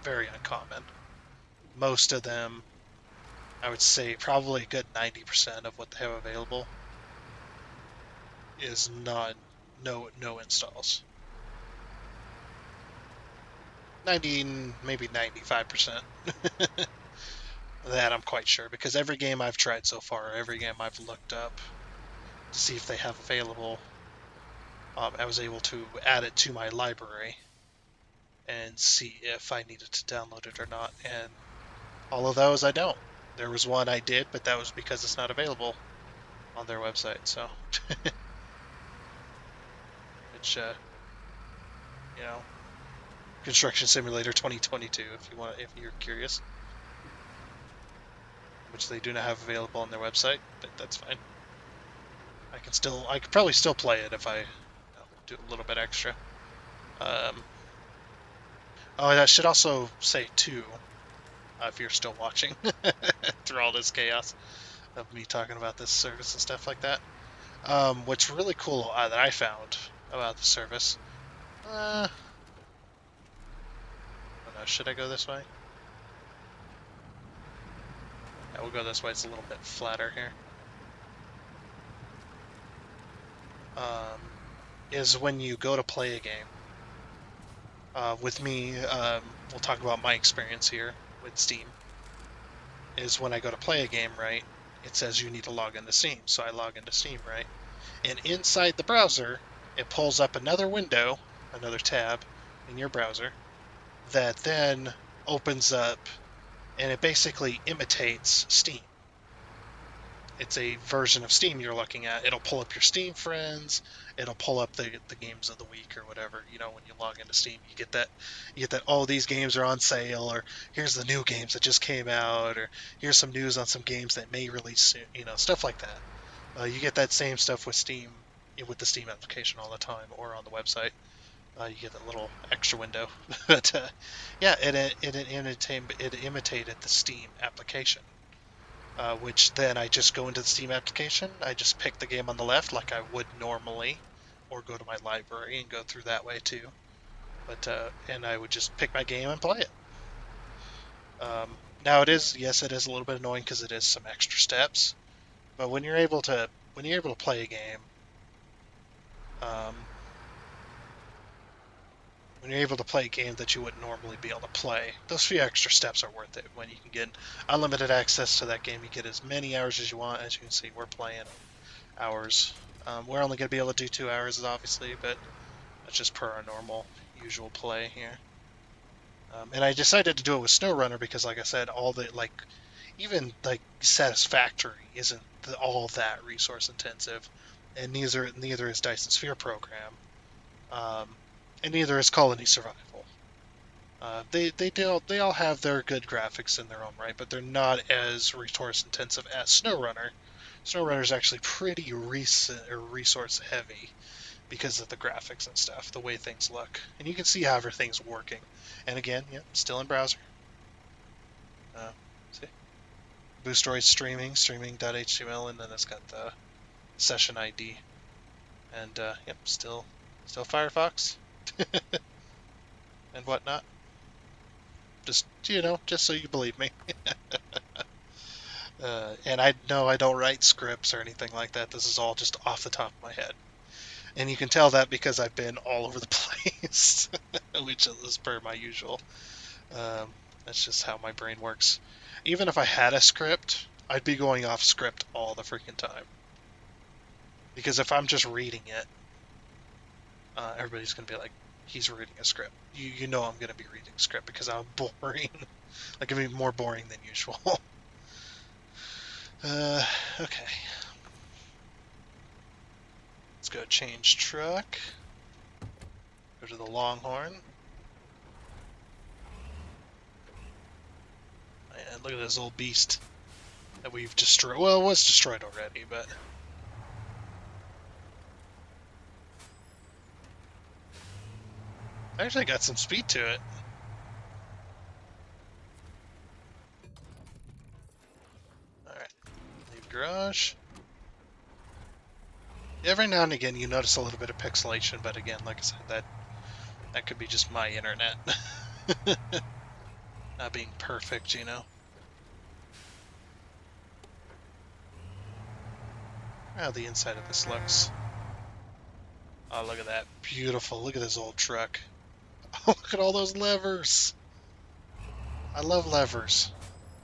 uncommon. Most of them, I would say, probably a good 90% of what they have available is no installs. 90, maybe 95%. That I'm quite sure, because every game I've tried so far, every game I've looked up to see if they have available, I was able to add it to my library and see if I needed to download it or not. And all of those I don't. There was one I did, but that was because it's not available on their website. So, which you know, Construction Simulator 2022, if you're curious, which they do not have available on their website, but that's fine. I could probably still play it if I do a little bit extra. Oh, I should also say too, if you're still watching through all this chaos of me talking about this service and stuff like that. What's really cool that I found about the service. I don't know, should I go this way? Yeah, we'll go this way. It's a little bit flatter here. Is when you go to play a game, With me, we'll talk about my experience here with Steam. Is when I go to play a game, right? It says you need to log into Steam, so I log into Steam, right? And inside the browser, it pulls up another window, another tab in your browser that then opens up, and it basically imitates Steam. It's a version of Steam you're looking at. It'll pull up your Steam friends. It'll pull up the games of the week or whatever. You know, when you log into Steam, you get that. Oh, these games are on sale, or here's the new games that just came out, or here's some news on some games that may release soon. You know, stuff like that. You get that same stuff with Steam, with the Steam application all the time, or on the website. You get that little extra window. But yeah, it imitated the Steam application. Which then I just go into the Steam application. I just pick the game on the left like I would normally, or go to my library and go through that way too. But and I would just pick my game and play it. Now yes, it is a little bit annoying because it is some extra steps. But when you're able to play a game, um, when you're able to play a game that you wouldn't normally be able to play, those few extra steps are worth it. When you can get unlimited access to that game, you get as many hours as you want. As you can see, we're playing hours. We're only going to be able to do 2 hours, obviously, but that's just per our normal, usual play here. And I decided to do it with SnowRunner because, like I said, even like Satisfactory isn't all that resource intensive, and neither is Dyson Sphere Program, um, and neither is Colony Survival. They all have their good graphics in their own right, but they're not as resource intensive as SnowRunner. SnowRunner is actually pretty resource heavy because of the graphics and stuff, the way things look, and you can see how everything's working. And again, yeah, still in browser. See, Boosteroid streaming.html, and then it's got the session ID, and yep, still Firefox and whatnot. Just so you believe me. And I know I don't write scripts or anything like that. This is all just off the top of my head. And you can tell that because I've been all over the place, which is per my usual. Um, that's just how my brain works. Even if I had a script, I'd be going off script all the freaking time. Because if I'm just reading it, everybody's going to be like, he's reading a script. You know I'm going to be reading a script because I'm boring. Like, I'm more boring than usual. Okay. Let's go change truck. Go to the Longhorn. And look at this old beast that we've destroyed. Well, it was destroyed already, but... Actually got some speed to it. Alright. Leave garage. Every now and again you notice a little bit of pixelation, but again, like I said, that could be just my internet. Not being perfect, you know. How the inside of this looks. Oh, look at that. Beautiful. Look at this old truck. Oh, look at all those levers. I love levers.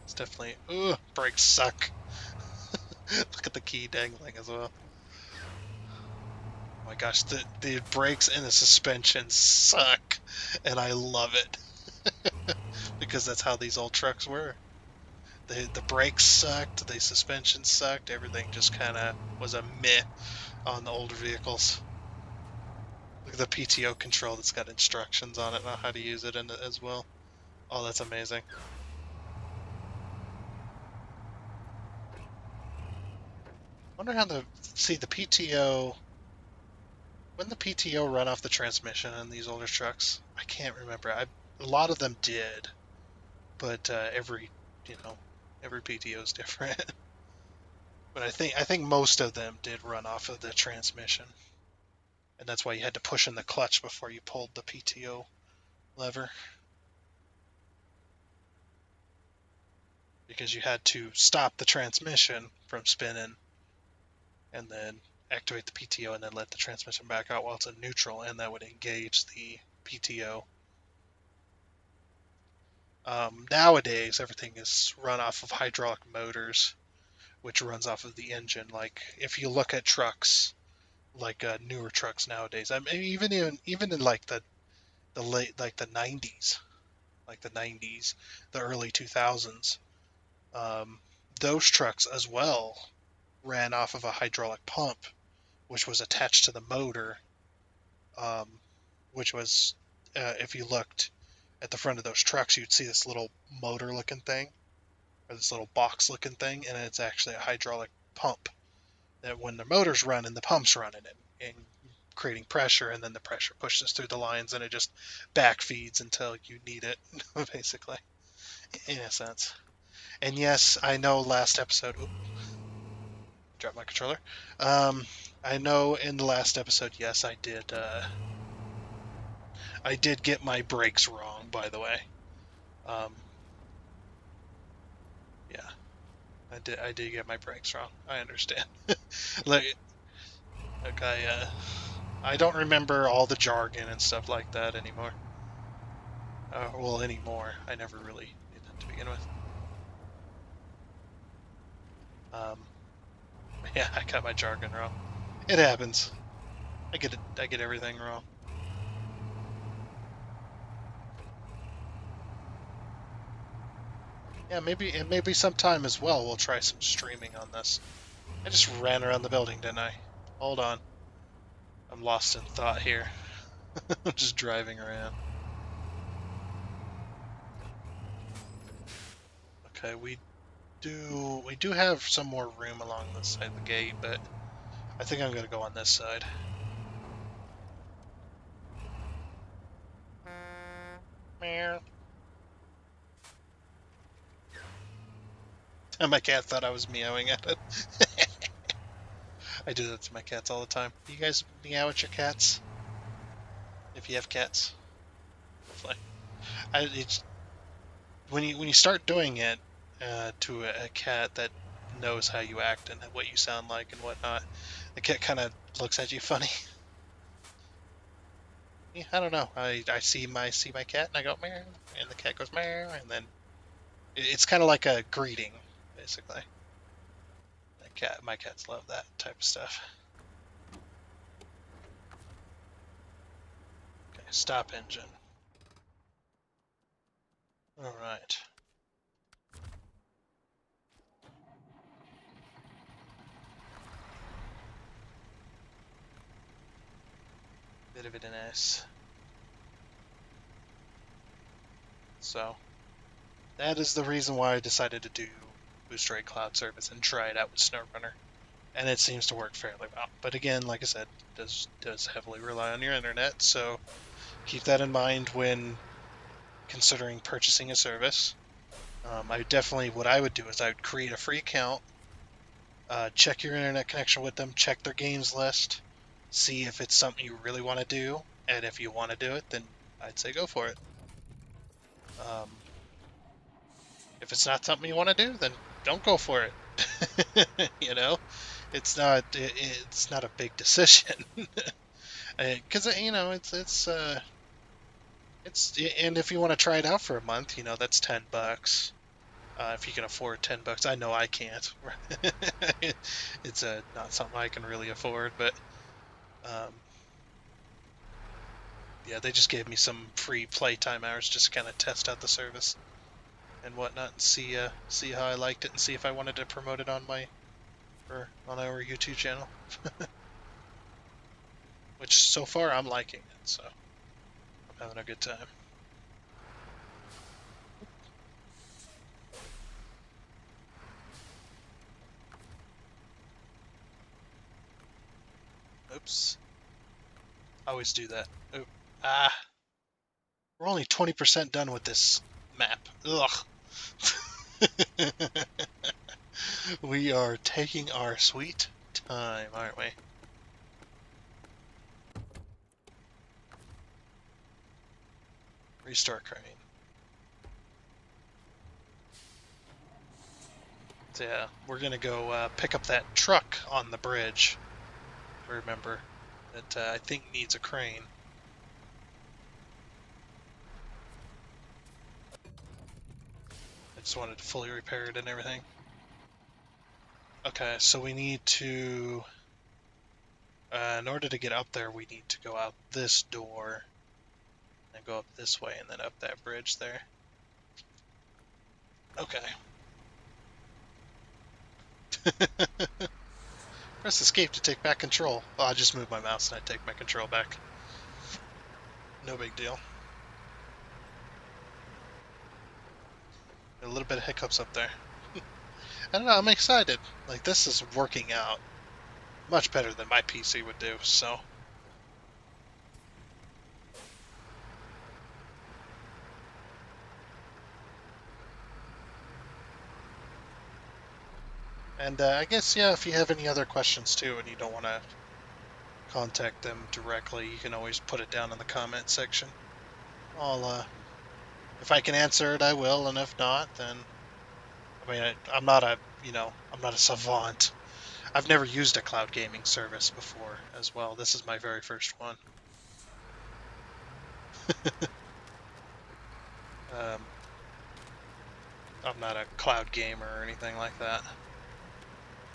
It's definitely... Ugh, brakes suck. Look at the key dangling as well. Oh my gosh, the brakes and the suspension suck. And I love it. Because that's how these old trucks were. The brakes sucked, the suspension sucked, everything just kind of was a meh on the older vehicles. Look at the PTO control that's got instructions on it on how to use it in it as well. Oh, that's amazing. Wonder how the PTO. When the PTO run off the transmission in these older trucks, I can't remember. A lot of them did, but you know, every PTO is different. But I think most of them did run off of the transmission, and that's why you had to push in the clutch before you pulled the PTO lever, because you had to stop the transmission from spinning and then activate the PTO and then let the transmission back out while it's in neutral, and that would engage the PTO Nowadays, everything is run off of hydraulic motors, which runs off of the engine. Like if you look at trucks, like newer trucks nowadays, I mean, even in the late like the 90s, the early 2000s, um, those trucks as well ran off of a hydraulic pump, which was attached to the motor, um, which was if you looked at the front of those trucks, you'd see this little motor looking thing or this little box looking thing, and it's actually a hydraulic pump that when the motor's running, the pump's running it and creating pressure, and then the pressure pushes through the lines and it just backfeeds until you need it, basically, in a sense. And yes, I know last episode, drop my controller. Um, I know in the last episode, yes, I did get my brakes wrong, by the way. Um, yeah, I did get my brakes wrong. I understand. Like I don't remember all the jargon and stuff like that anymore. Well, anymore. I never really did that to begin with. Um, yeah, I got my jargon wrong. It happens. I get it. I get everything wrong. Yeah, maybe sometime as well we'll try some streaming on this. I just ran around the building, didn't I? Hold on. I'm lost in thought here. I'm just driving around. Okay, we do have some more room along this side of the gate, but I think I'm gonna go on this side. Meow. And my cat thought I was meowing at it. I do that to my cats all the time. Do you guys meow at your cats? If you have cats, hopefully. It's when you start doing it to a cat that knows how you act and what you sound like and whatnot, the cat kind of looks at you funny. Yeah, I don't know. I see my cat and I go meow, and the cat goes meow, and then it's kind of like a greeting, basically. My cats love that type of stuff. Okay, stop engine. All right. Bit of an S. So that is the reason why I decided to do Booster Ray Cloud Service and try it out with SnowRunner, and it seems to work fairly well. But again, like I said, it does heavily rely on your internet, so keep that in mind when considering purchasing a service. What I would do is I would create a free account, check your internet connection with them, check their games list, see if it's something you really want to do, and if you want to do it, then I'd say go for it. Um, if it's not something you want to do, then don't go for it. You know, it's not a big decision because it's and if you want to try it out for a month, that's $10. If you can afford $10, I know I can't. It's not something I can really afford, but um, yeah, they just gave me some free playtime hours just to kind of test out the service and whatnot and see how I liked it and see if I wanted to promote it on our YouTube channel. Which so far I'm liking it, so I'm having a good time. Oops. I always do that. Oop. Ah. We're only 20% done with this map. Ugh. We are taking our sweet time, aren't we? Restore crane. So yeah, we're gonna go pick up that truck on the bridge. Remember that I think needs a crane. I just wanted to fully repair it and everything. Okay, so we need to... in order to get up there, we need to go out this door, and go up this way, and then up that bridge there. Okay. Press escape to take back control. Oh, I just moved my mouse and I take my control back. No big deal. A little bit of hiccups up there. I don't know, I'm excited. Like, this is working out much better than my PC would do, so... And I guess, yeah, if you have any other questions too and you don't want to contact them directly, you can always put it down in the comment section. If I can answer it, I will, and if not, then... I mean, I'm not a, I'm not a savant. I've never used a cloud gaming service before as well. This is my very first one. I'm not a cloud gamer or anything like that.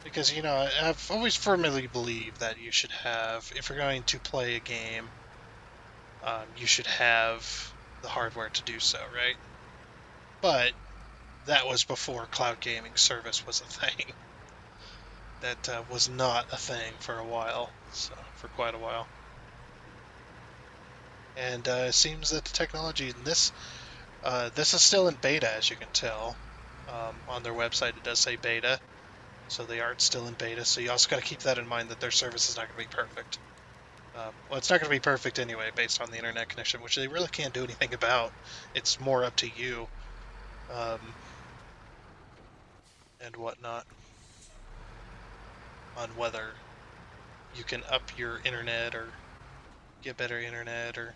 Because, I've always firmly believed that you should have, if you're going to play a game, you should have the hardware to do so, right? But that was before cloud gaming service was a thing. That was not a thing for a while, so for quite a while. And it seems that the technology in this is still in beta, as you can tell. On their website, it does say beta, so the art's still in beta. So you also got to keep that in mind that their service is not going to be perfect. Well, it's not going to be perfect anyway, based on the internet connection, which they really can't do anything about. It's more up to you and whatnot on whether you can up your internet or get better internet. Or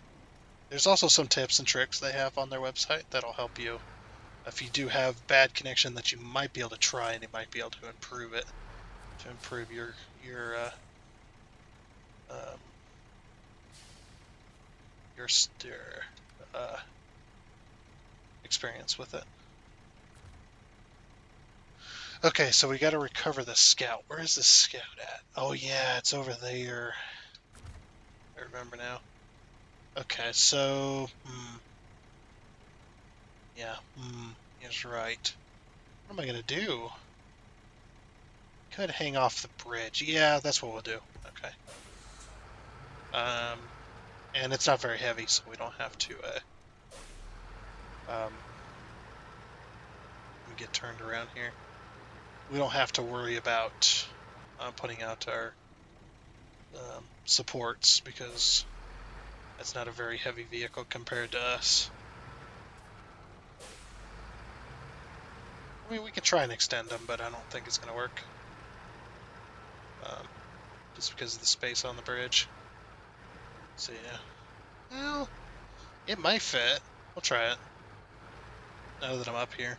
there's also some tips and tricks they have on their website that'll help you. If you do have bad connection, that you might be able to try, and you might be able to improve it, to improve your experience with it. Okay, so we got to recover the scout. Where is the scout at? Oh yeah, it's over there. I remember now. Okay, so yeah, is right. What am I gonna do? Could hang off the bridge. Yeah, that's what we'll do. Okay. And it's not very heavy, so we don't have to get turned around here. We don't have to worry about putting out our supports, because that's not a very heavy vehicle compared to us. I mean, we could try and extend them, but I don't think it's going to work. Just because of the space on the bridge. So yeah. Well, it might fit. We'll try it. Now that I'm up here.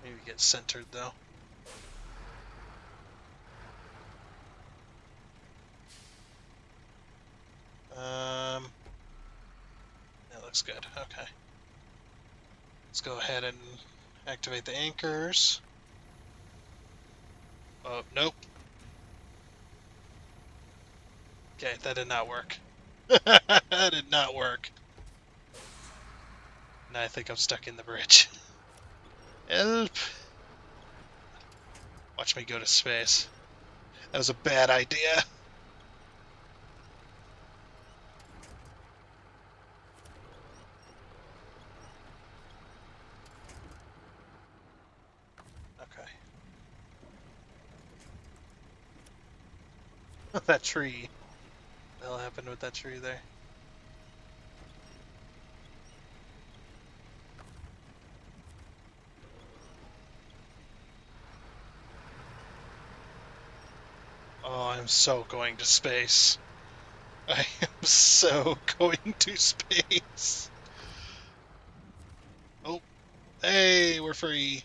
Maybe get centered though. That looks good. Okay. Let's go ahead and activate the anchors. Oh, nope. Okay, that did not work. That did not work. Now I think I'm stuck in the bridge. Help! Watch me go to space. That was a bad idea. Okay. That tree. What the hell happened with that tree there? Oh, I'm so going to space. I am so going to space. Oh, hey, we're free.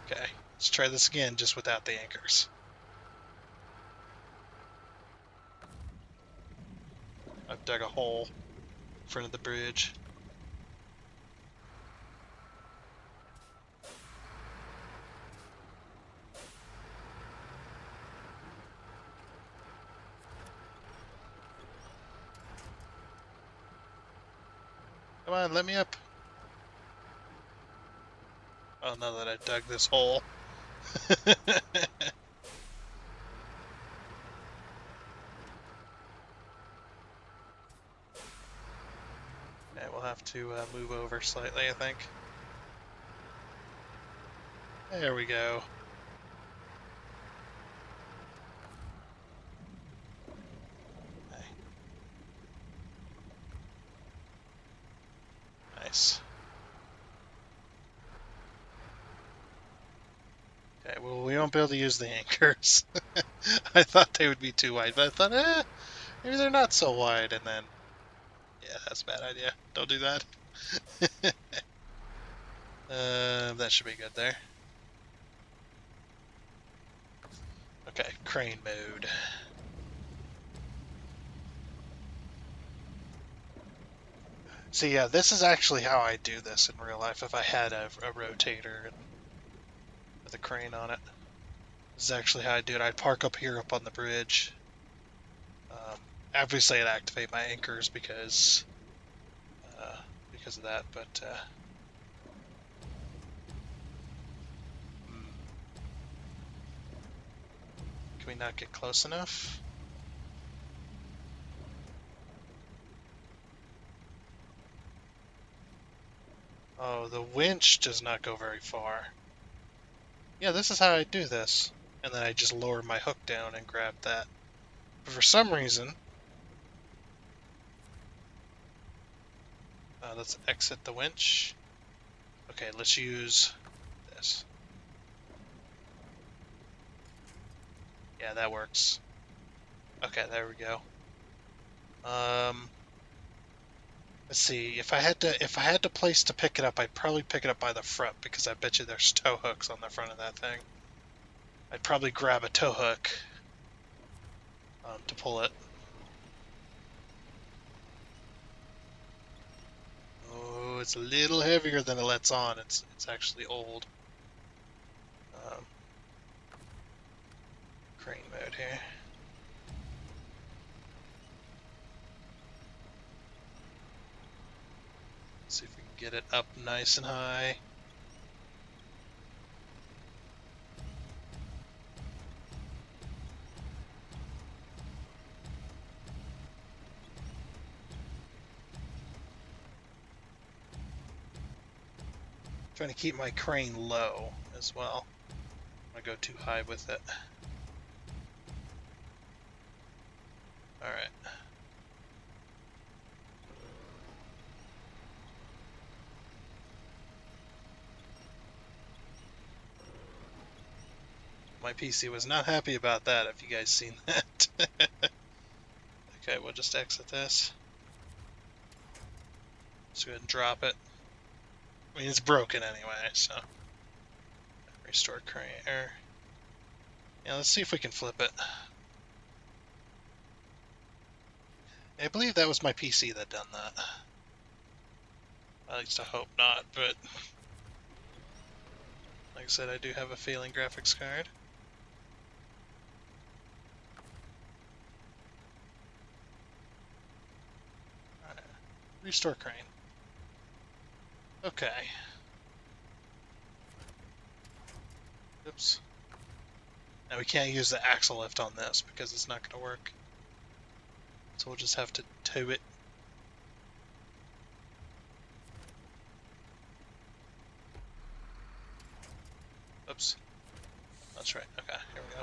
Okay, let's try this again, just without the anchors. dug a hole in front of the bridge. Come on, let me up. Oh, now that I dug this hole. Okay, we'll have to move over slightly, I think. There we go. Okay. Nice. Okay, well, we won't be able to use the anchors. I thought they would be too wide, but I thought, maybe they're not so wide, and then, yeah, that's a bad idea. Don't do that. That should be good there. Okay, crane mode. So yeah, this is actually how I do this in real life if I had a rotator with a crane on it. This is actually how I do it. I'd park up here up on the bridge. Obviously I'd activate my anchors because of that, but can we not get close enough? Oh, the winch does not go very far. Yeah, this is how I do this. And then I just lower my hook down and grab that. But for some reason, let's exit the winch. Okay, let's use this. Yeah, that works. Okay, there we go. Let's see. If I had to place to pick it up, I'd probably pick it up by the front because I bet you there's tow hooks on the front of that thing. I'd probably grab a tow hook to pull it. Oh, it's a little heavier than it lets on. It's actually old. Crane mode here. See if we can get it up nice and high. Trying to keep my crane low as well. I go too high with it. Alright. My PC was not happy about that, if you guys seen that. Okay, we'll just exit this. Let's go ahead and drop it. I mean, it's broken anyway, so... Restore crane. Yeah, let's see if we can flip it. I believe that was my PC that done that. At least I hope not, but... Like I said, I do have a failing graphics card. Alright. Restore crane. Okay. Oops. Now we can't use the axle lift on this because it's not going to work. So we'll just have to tow it. Oops. That's right. Okay, here we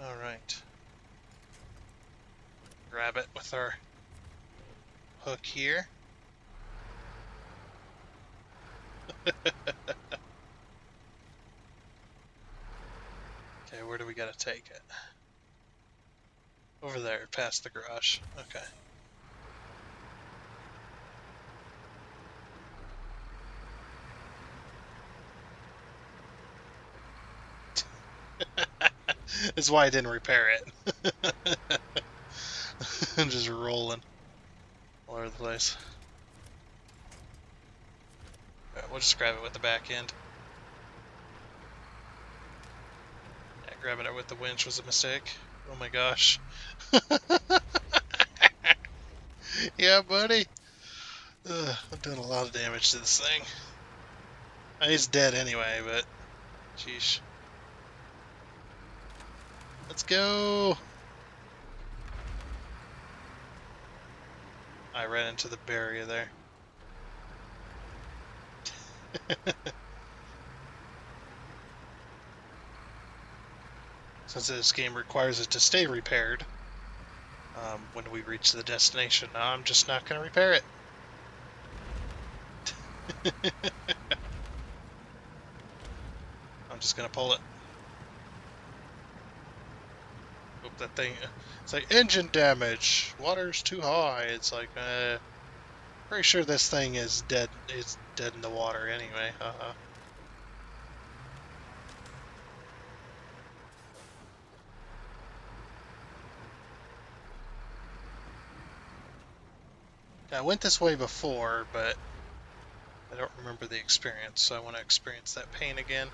go. Alright. Grab it with our hook here. Okay, where do we gotta take it? Over there, past the garage. Okay. is why I didn't repair it. I'm just rolling all over the place. Alright, we'll just grab it with the back end. Yeah, grabbing it with the winch was a mistake. Oh my gosh. Yeah, buddy. I'm doing a lot of damage to this thing. I mean, it's dead anyway, but... Sheesh. Let's go! I ran into the barrier there. Since this game requires it to stay repaired when we reach the destination, I'm just not going to repair it. I'm just going to pull it. Oop, that thing... It's like, engine damage! Water's too high! It's like, pretty sure this thing is dead. It's dead in the water anyway. I went this way before, but I don't remember the experience, so I want to experience that pain again.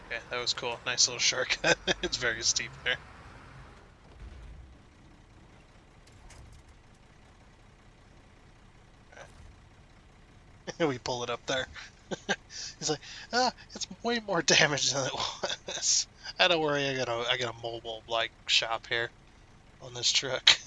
Okay, that was cool. Nice little shortcut. It's very steep there. Okay. We pull it up there. He's like, it's way more damage than it was. I don't worry, I got a mobile like shop here on this truck.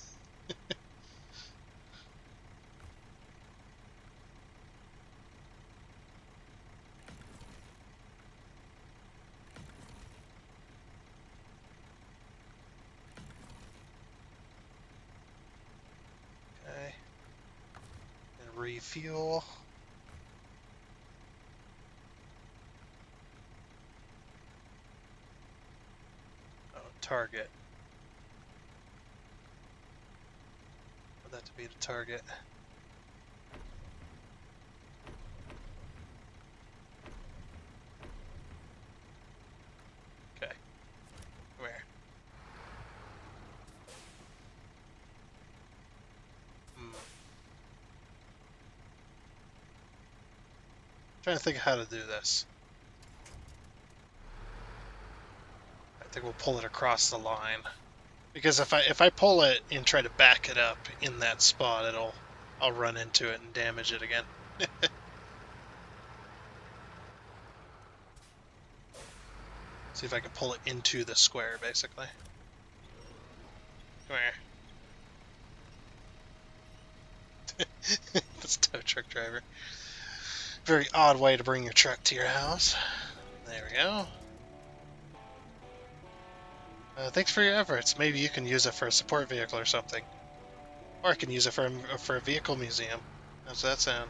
Okay. And refuel. Oh, target. Want that to be the target. Okay. Where? Trying to think of how to do this. I think we'll pull it across the line. Because if I pull it and try to back it up in that spot, I'll run into it and damage it again. See if I can pull it into the square, basically. Come here. This tow truck driver. Very odd way to bring your truck to your house. There we go. Thanks for your efforts. Maybe you can use it for a support vehicle or something. Or I can use it for a vehicle museum. How's that sound?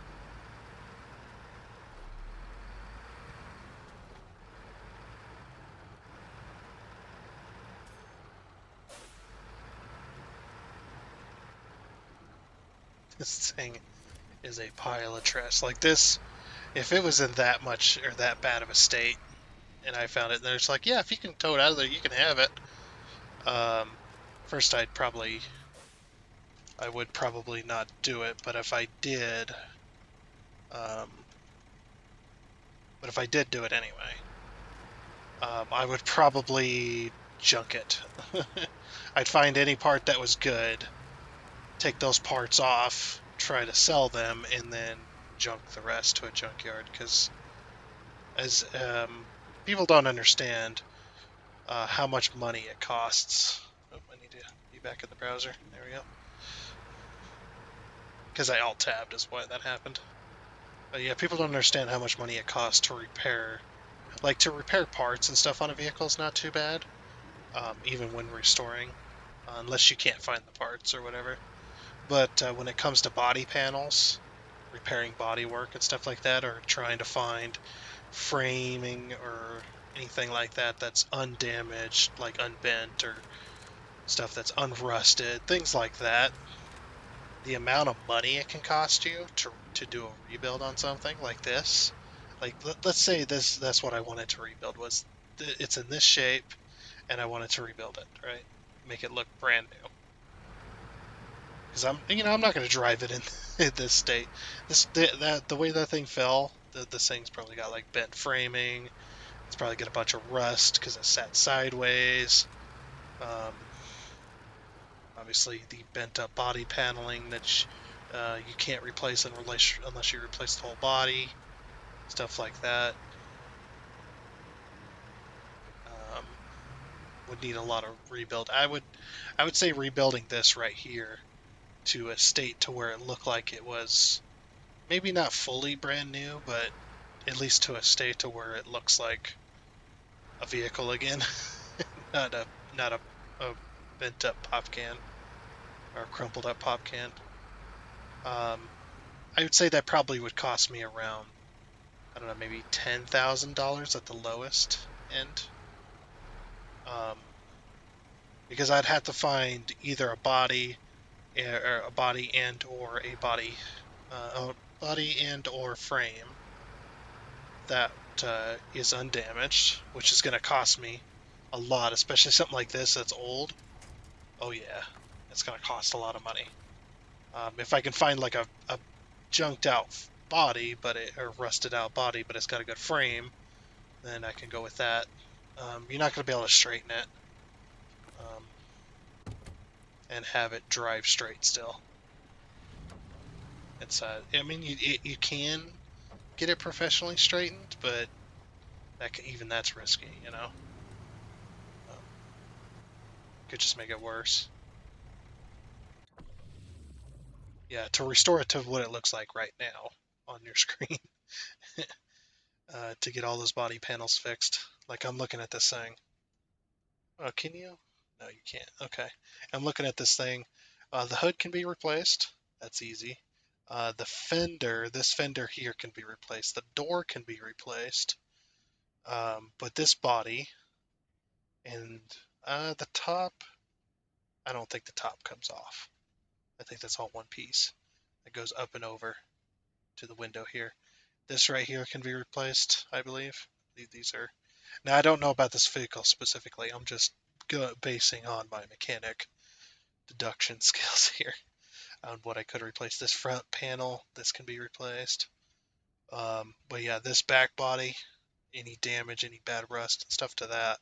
This thing is a pile of trash. Like this, if it was in that much or that bad of a state, and I found it, then it's like, yeah, if you can tow it out of there, you can have it. First, I would probably not do it, but if I did, do it anyway, I would probably junk it. I'd find any part that was good, take those parts off, try to sell them, and then junk the rest to a junkyard, because as people don't understand how much money it costs. Oh, I need to be back in the browser. There we go. Because I alt-tabbed is why that happened. But yeah, people don't understand how much money it costs to repair. Like, to repair parts and stuff on a vehicle is not too bad, even when restoring, unless you can't find the parts or whatever. But when it comes to body panels, repairing body work and stuff like that, or trying to find framing or anything like that that's undamaged, like unbent, or stuff that's unrusted, things like that, the amount of money it can cost you to do a rebuild on something like this, Like let's say that's what I wanted to rebuild was it's in this shape, and I wanted to rebuild it, right? Make it look brand new. Because I'm not going to drive it in, in this state. The way that thing fell, this thing's probably got like bent framing. It's probably got a bunch of rust because it sat sideways. Um, Obviously, the bent up body paneling that you can't replace unless you replace the whole body, stuff like that. Um, would need a lot of rebuild. I would say rebuilding this right here to a state to where it looked like it was maybe not fully brand new, but at least to a state to where it looks like a vehicle again, not a bent up pop can or crumpled up pop can. Um, I would say that probably would cost me around, I don't know, maybe $10,000 at the lowest end. Um, because I'd have to find either a body and or a body and or frame that is undamaged, which is going to cost me a lot, especially something like this that's old. Oh yeah, it's going to cost a lot of money. If I can find like a junked out body, or rusted out body, but it's got a good frame, then I can go with that. You're not going to be able to straighten it um, and have it drive straight still. I mean, you can get it professionally straightened, but even that's risky, you know. Um, could just make it worse. Yeah, to restore it to what it looks like right now on your screen, to get all those body panels fixed. Like I'm looking at this thing. Oh, can you? No, you can't. Okay. I'm looking at this thing. The hood can be replaced. That's easy. This fender here can be replaced. The door can be replaced. But this body and the top, I don't think the top comes off. I think that's all one piece. It goes up and over to the window here. This right here can be replaced, I believe. These are. Now, I don't know about this vehicle specifically. I'm just basing on my mechanic deduction skills here on what I could replace. This front panel, this can be replaced. But yeah, this back body, any damage, any bad rust and stuff to that,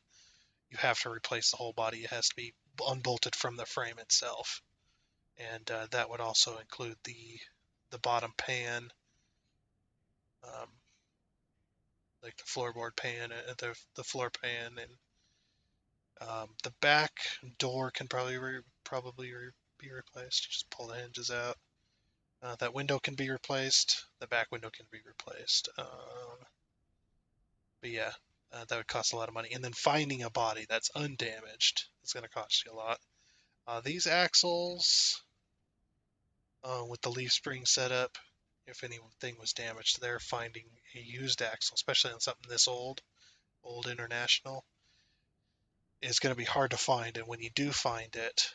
you have to replace the whole body. It has to be unbolted from the frame itself, and that would also include the bottom pan, um, like the floorboard pan, the floor pan, and the back door can be replaced. Just pull the hinges out. That window can be replaced. The back window can be replaced. But yeah, that would cost a lot of money. And then finding a body that's undamaged is going to cost you a lot. These axles, with the leaf spring setup, if anything was damaged there, finding a used axle, especially on something this old International, is going to be hard to find. And when you do find it,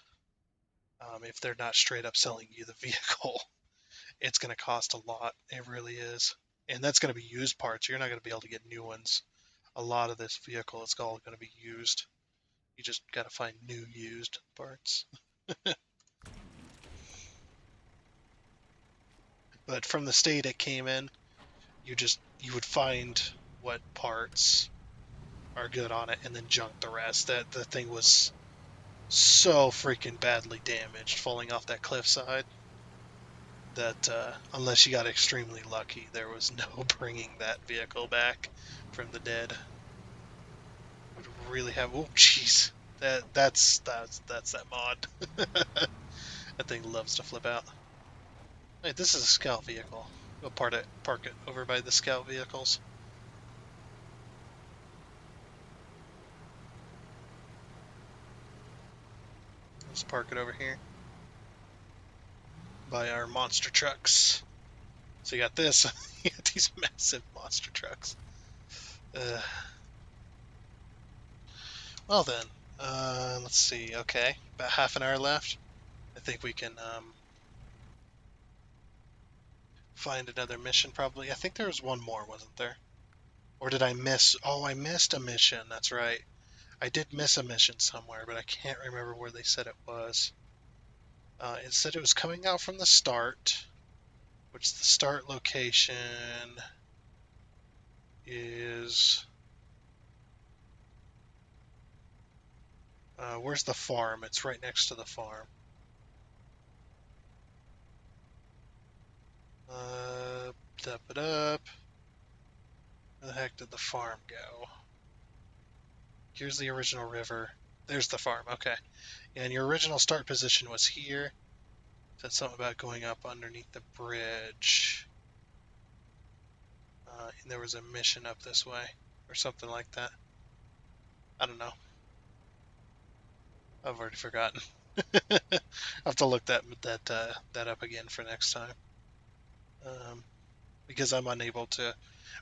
if they're not straight up selling you the vehicle, it's going to cost a lot. It really is. And that's going to be used parts. You're not going to be able to get new ones. A lot of this vehicle is all going to be used. You just got to find new used parts. But from the state it came in, you would find what parts are good on it and then junk the rest. That the thing was so freaking badly damaged falling off that cliffside that unless you got extremely lucky, there was no bringing that vehicle back from the dead. Would really have. Oh, jeez, that's that mod. That thing loves to flip out. Hey, this is a scout vehicle. Go park it over by the scout vehicles. Let's park it over here by our monster trucks. So you got this. You got these massive monster trucks. Well then, let's see. Okay, about half an hour left. I think we can find another mission probably. I think there was one more, wasn't there? Or did I miss? Oh, I missed a mission. That's right. I did miss a mission somewhere, but I can't remember where they said it was. It said it was coming out from the start, which the start location is. Where's the farm? It's right next to the farm. Up it up. Where the heck did the farm go? Here's the original river. There's the farm. Okay. And your original start position was here. Said something about going up underneath the bridge. And there was a mission up this way, or something like that. I don't know. I've already forgotten. I'll have to look that up again for next time. Because I'm unable to,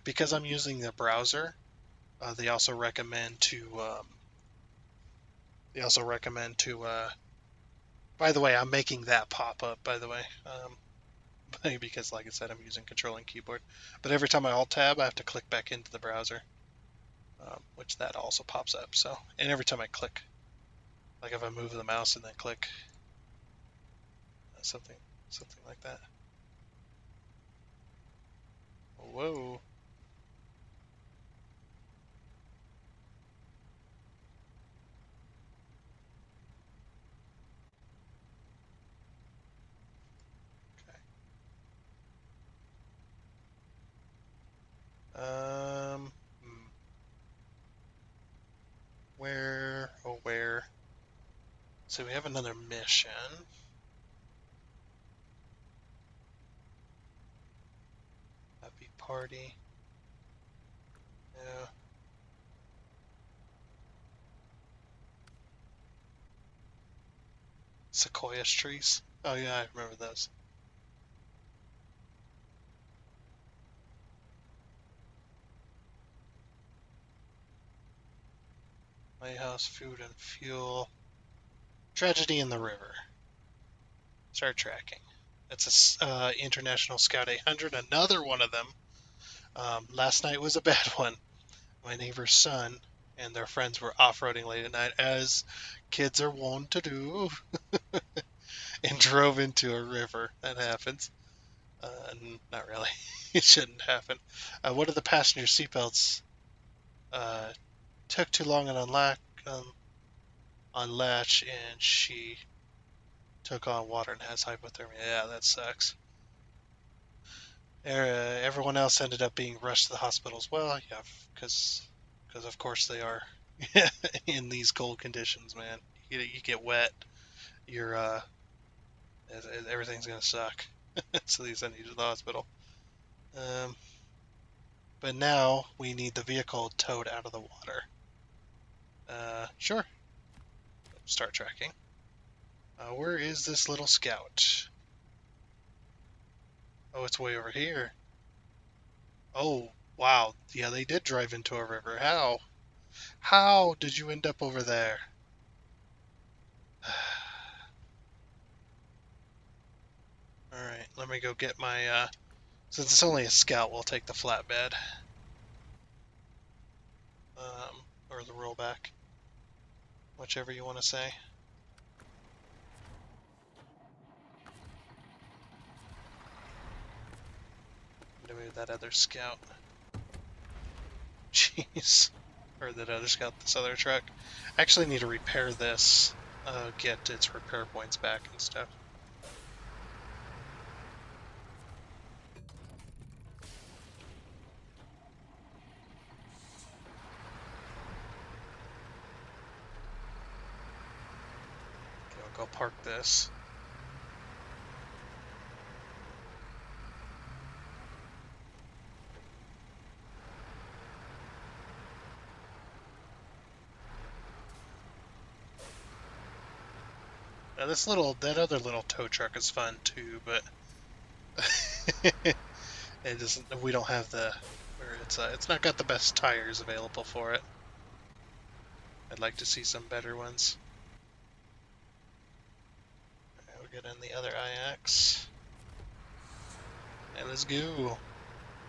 because I'm using the browser. They also recommend to. They also recommend to. By the way, I'm making that pop up. By the way, because like I said, I'm using control and keyboard. But every time I alt tab, I have to click back into the browser, which that also pops up. So, and every time I click, like if I move the mouse and then click, something, something like that. Whoa. Okay. Where? Oh, where? So we have another mission. Happy party. Yeah. Sequoia trees. Oh yeah, I remember those. Lighthouse, food and fuel. Tragedy in the river. Start tracking. It's a International Scout 800. Another one of them. Last night was a bad one. My neighbor's son and their friends were off-roading late at night, as kids are wont to do, and drove into a river. That happens. Not really. It shouldn't happen. One of the passenger seatbelts uh, took too long and unlatch, and she took on water and has hypothermia. Yeah, that sucks. Everyone else ended up being rushed to the hospital as well. Yeah, because of course they are in these cold conditions, man. You get wet, you're everything's gonna suck. So they send you to the hospital. Um, but now we need the vehicle towed out of the water. Sure. Start tracking. Where is this little scout? Oh, it's way over here. Oh, wow. Yeah, they did drive into a river. How? How did you end up over there? Alright, let me go get my, since it's only a scout, we'll take the flatbed. Or the rollback. Whichever you want to say. Maybe that other scout. Jeez. Or that other scout, this other truck. I actually need to repair this. Get its repair points back and stuff. Okay, I'll go park this. Now that other little tow truck is fun too, but it doesn't. We don't have it's not got the best tires available for it. I'd like to see some better ones. Right, we'll get in the other IX. And let's go.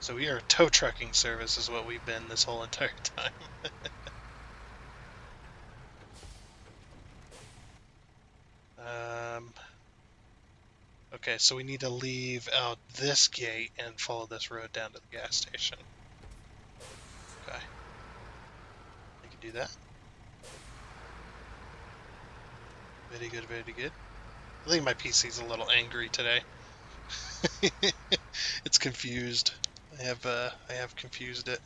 So we are a tow trucking service is what we've been this whole entire time. Okay, so we need to leave out this gate and follow this road down to the gas station. Okay. I can do that. Very good, very good. I think my PC's a little angry today. It's confused. I have confused it.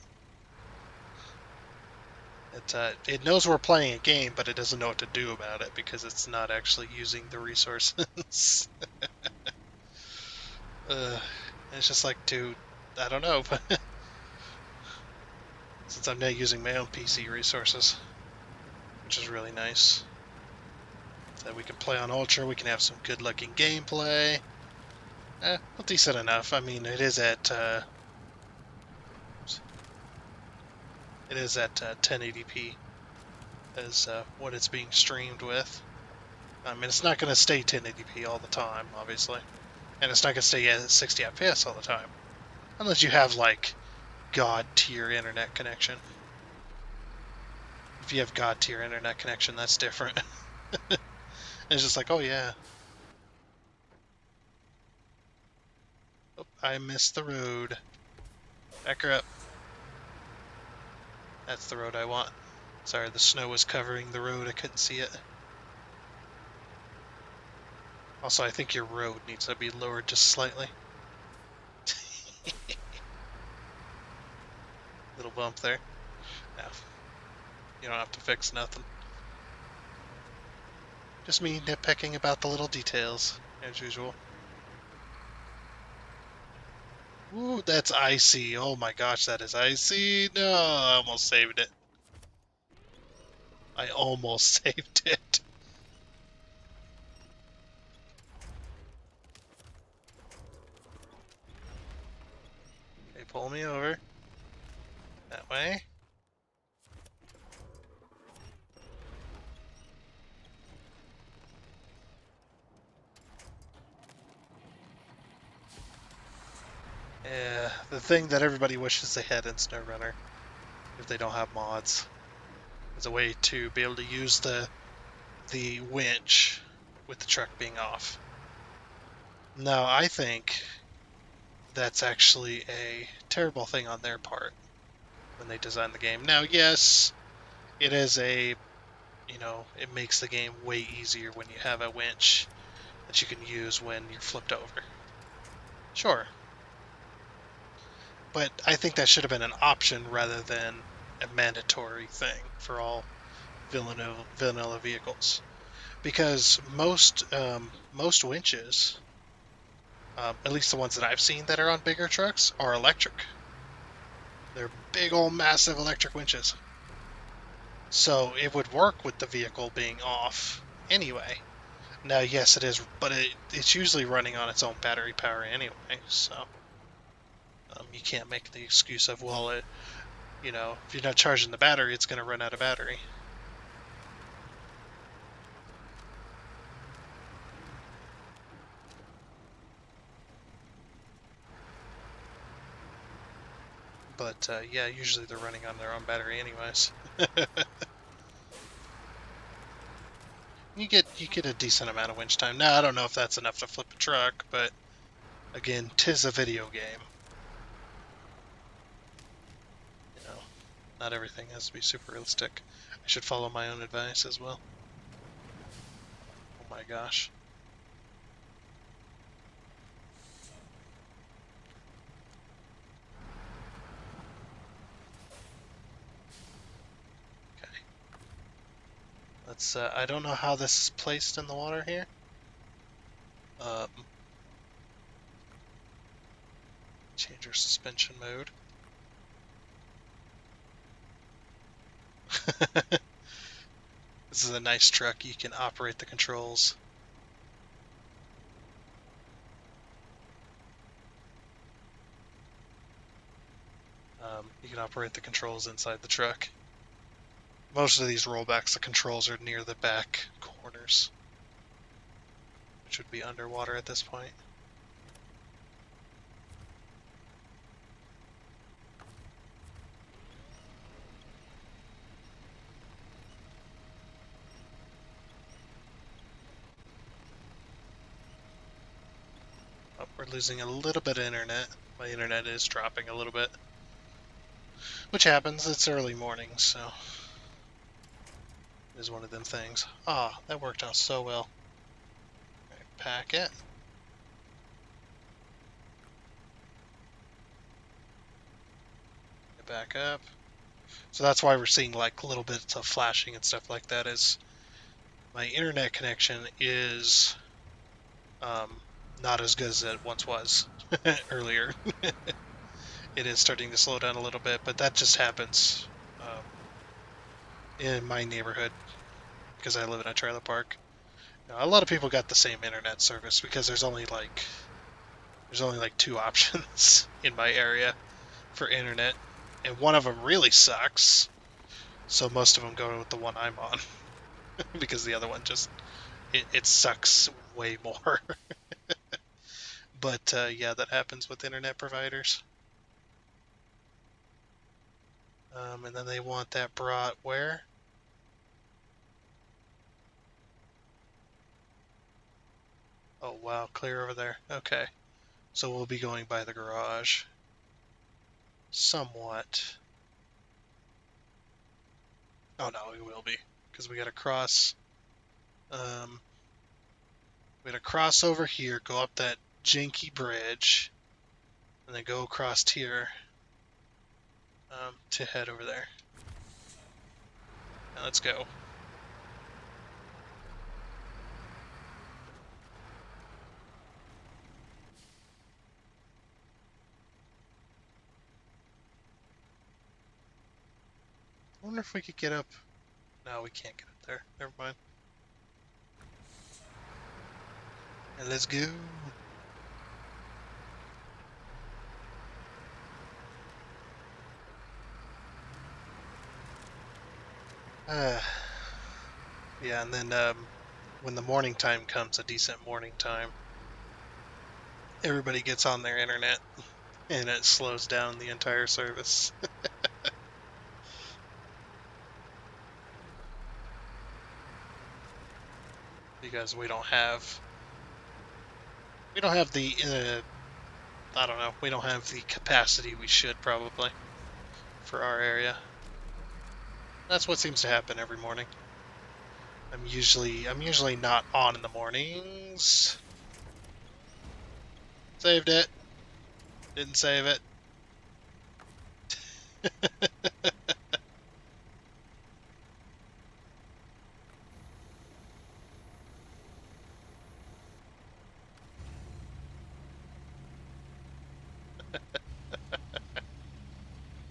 It knows we're playing a game, but it doesn't know what to do about it because it's not actually using the resources. It's just like, dude, I don't know. Since I'm not using my own PC resources, which is really nice. So we can play on Ultra, we can have some good-looking gameplay. Well, decent enough. I mean, it is at 1080p as what it's being streamed with. I mean, it's not going to stay 1080p all the time, obviously, and it's not going to stay at 60 FPS all the time, unless you have like God tier internet connection. If you have God tier internet connection, that's different. It's just like, oh yeah. Oh, I missed the road. Back her up. That's the road I want. Sorry, the snow was covering the road. I couldn't see it. Also, I think your road needs to be lowered just slightly. Little bump there. No, you don't have to fix nothing. Just me nitpicking about the little details, as usual. Ooh, that's icy. Oh my gosh, that is icy. No, I almost saved it. I almost saved it. Okay, pull me over. That way. Yeah, the thing that everybody wishes they had in SnowRunner, if they don't have mods, is a way to be able to use the winch with the truck being off. No, I think that's actually a terrible thing on their part when they designed the game. Now, yes, it is it makes the game way easier when you have a winch that you can use when you're flipped over. Sure. But I think that should have been an option rather than a mandatory thing for all vanilla vehicles. Because most winches, at least the ones that I've seen that are on bigger trucks, are electric. They're big old massive electric winches. So it would work with the vehicle being off anyway. Now, yes, it is, but it's usually running on its own battery power anyway, so you can't make the excuse of, well, if you're not charging the battery, it's going to run out of battery. But yeah, usually they're running on their own battery anyways. You get a decent amount of winch time. Now, I don't know if that's enough to flip a truck, but again, 'tis a video game. Not everything has to be super realistic. I should follow my own advice as well. Oh my gosh. Okay. Let's, I don't know how this is placed in the water here. Change our suspension mode. This is a nice truck. You can operate the controls. You can operate the controls inside the truck. Most of these rollbacks, the controls are near the back corners, which would be underwater at this point. we're losing a little bit of internet. My internet is dropping a little bit. Which happens, it's early morning, so it is one of them things. Ah, that worked out so well. Right, pack it. Get back up. So that's why we're seeing like little bits of flashing and stuff like that, is my internet connection is not as good as it once was earlier. It is starting to slow down a little bit, but that just happens in my neighborhood because I live in a trailer park. Now, a lot of people got the same internet service because there's only like two options in my area for internet, and one of them really sucks. So most of them go with the one I'm on because the other one just it sucks way more. But yeah, that happens with internet providers. And then they want that brought where? Oh wow, clear over there. Okay. So we'll be going by the garage. Somewhat. Oh no, we will be. Because we gotta cross. We gotta cross over here, go up that janky bridge, and then go across here to head over there. Now let's go. I wonder if we could get up. No, we can't get up there. Never mind. And let's go. Yeah, and then when the morning time comes, a decent morning time, everybody gets on their internet, and it slows down the entire service. Because we don't have the I don't know, we don't have the capacity we should probably for our area. That's what seems to happen every morning. I'm usually not on in the mornings. Saved it. Didn't save it.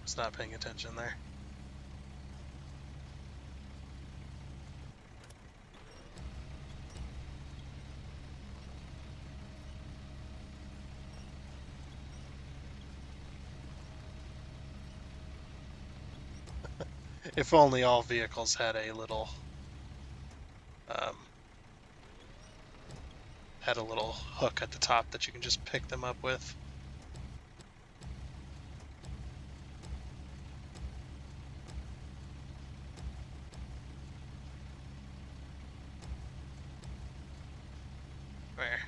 Was not paying attention there. If only all vehicles had a little um, hook at the top that you can just pick them up with. Where?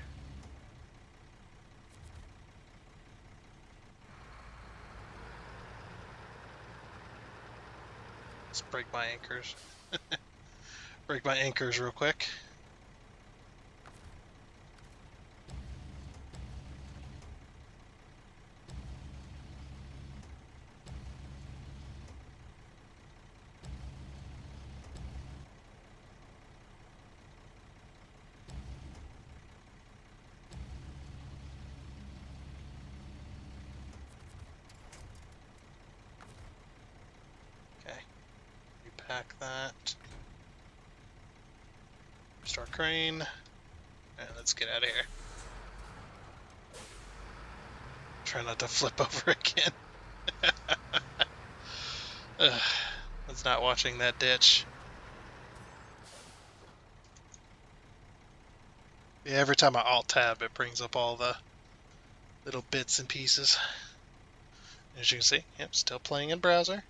Let's break my anchors. Break my anchors real quick. Okay. Repack that. Restore crane. And let's get out of here. Try not to flip over again. Ugh, that's not watching that ditch. Yeah, every time I alt-tab, it brings up all the little bits and pieces. As you can see, yep, still playing in browser.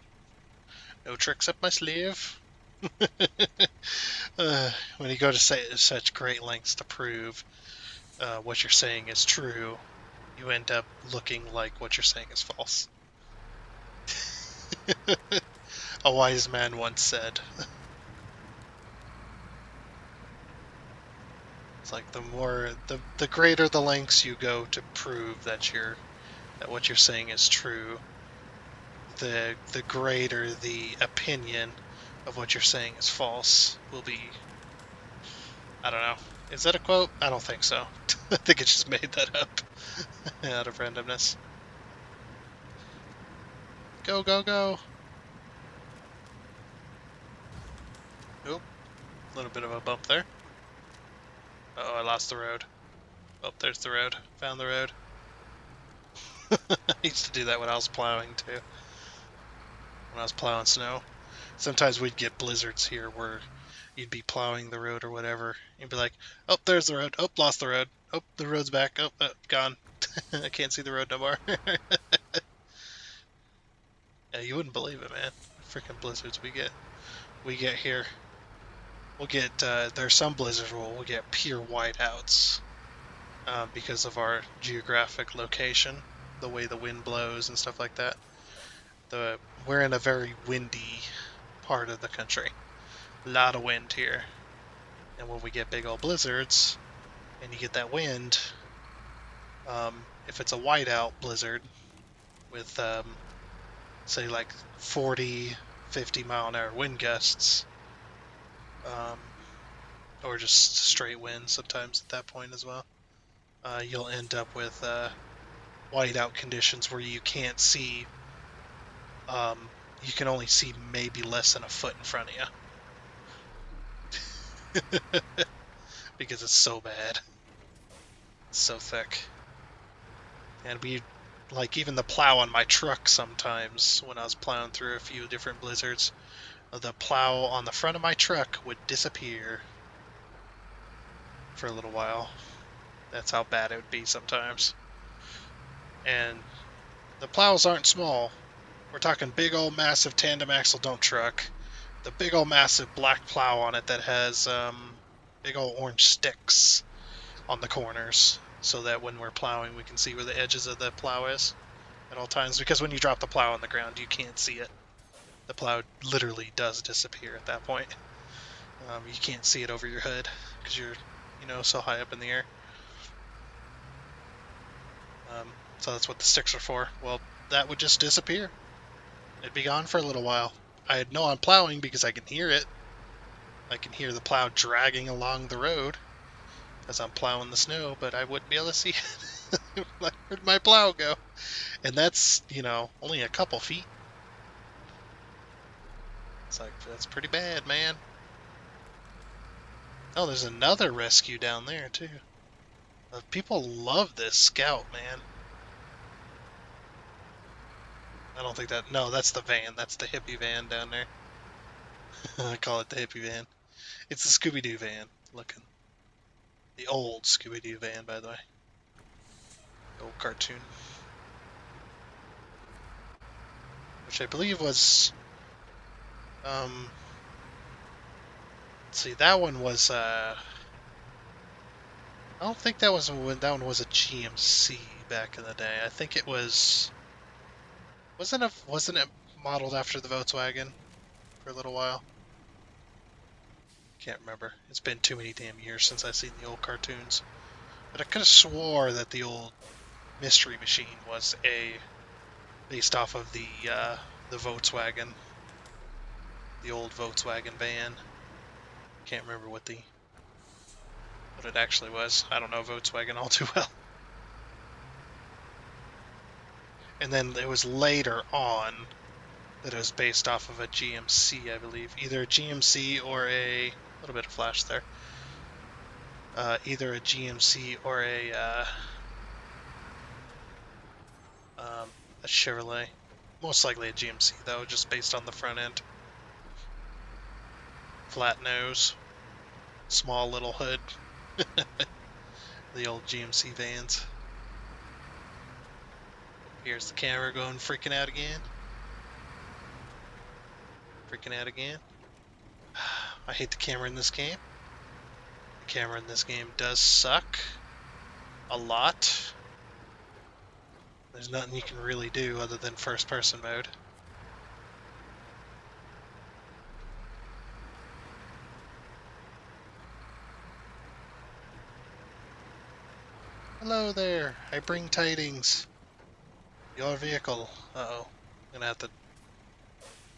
No tricks up my sleeve. When you go to say such great lengths to prove what you're saying is true, you end up looking like what you're saying is false. A wise man once said. It's like the greater the lengths you go to prove that what you're saying is true, the greater the opinion of what you're saying is false will be. I don't know. Is that a quote? I don't think so. I think it just made that up out of randomness. Go, go, go. Oop, a little bit of a bump there. Uh-oh, I lost the road. Oh, there's the road. Found the road. I used to do that when I was plowing too. When I was plowing snow. Sometimes we'd get blizzards here where you'd be plowing the road or whatever. You'd be like, oh, there's the road. Oh, lost the road. Oh, the road's back. Oh, gone. I can't see the road no more. Yeah, you wouldn't believe it, man. Freaking blizzards we get. We get here. We'll get, there's some blizzards where we'll get pure whiteouts because of our geographic location, the way the wind blows and stuff like that. We're in a very windy part of the country. A lot of wind here. And when we get big old blizzards, and you get that wind, if it's a whiteout blizzard with, say, like 40, 50 mile an hour wind gusts, or just straight wind sometimes at that point as well, you'll end up with whiteout conditions where you can't see, you can only see maybe less than a foot in front of you. Because it's so bad. It's so thick. And like even the plow on my truck sometimes, when I was plowing through a few different blizzards, the plow on the front of my truck would disappear for a little while. That's how bad it would be sometimes. And the plows aren't small. We're talking big old massive tandem axle dump truck. The big old massive black plow on it that has big old orange sticks on the corners, so that when we're plowing we can see where the edges of the plow is at all times, because when you drop the plow on the ground you can't see it. The plow literally does disappear at that point. You can't see it over your hood because you're, so high up in the air. So that's what the sticks are for. Well, that would just disappear. It'd be gone for a little while. I know I'm plowing because I can hear it. I can hear the plow dragging along the road as I'm plowing the snow, but I wouldn't be able to see it. Where'd my plow go? And that's, only a couple feet. It's like, that's pretty bad, man. Oh, there's another rescue down there, too. People love this Scout, man. I don't think that... No, that's the van. That's the hippie van down there. I call it the hippie van. It's the Scooby-Doo van, looking. The old Scooby-Doo van, by the way. The old cartoon. Which I believe was... let's see, that one was... I don't think that one was a GMC back in the day. I think it was... Wasn't it modeled after the Volkswagen for a little while? Can't remember. It's been too many damn years since I've seen the old cartoons. But I could have swore that the old Mystery Machine was based off of the Volkswagen, the old Volkswagen van. Can't remember what it actually was. I don't know Volkswagen all too well. And then it was later on that it was based off of a GMC, I believe. Either a GMC or a little bit of flash there. Either a GMC or a Chevrolet. Most likely a GMC, though, just based on the front end. Flat nose. Small little hood. The old GMC vans. Here's the camera going freaking out again. Freaking out again. I hate the camera in this game. The camera in this game does suck. A lot. There's nothing you can really do other than first-person mode. Hello there, I bring tidings. Your vehicle. Uh-oh. I'm gonna have to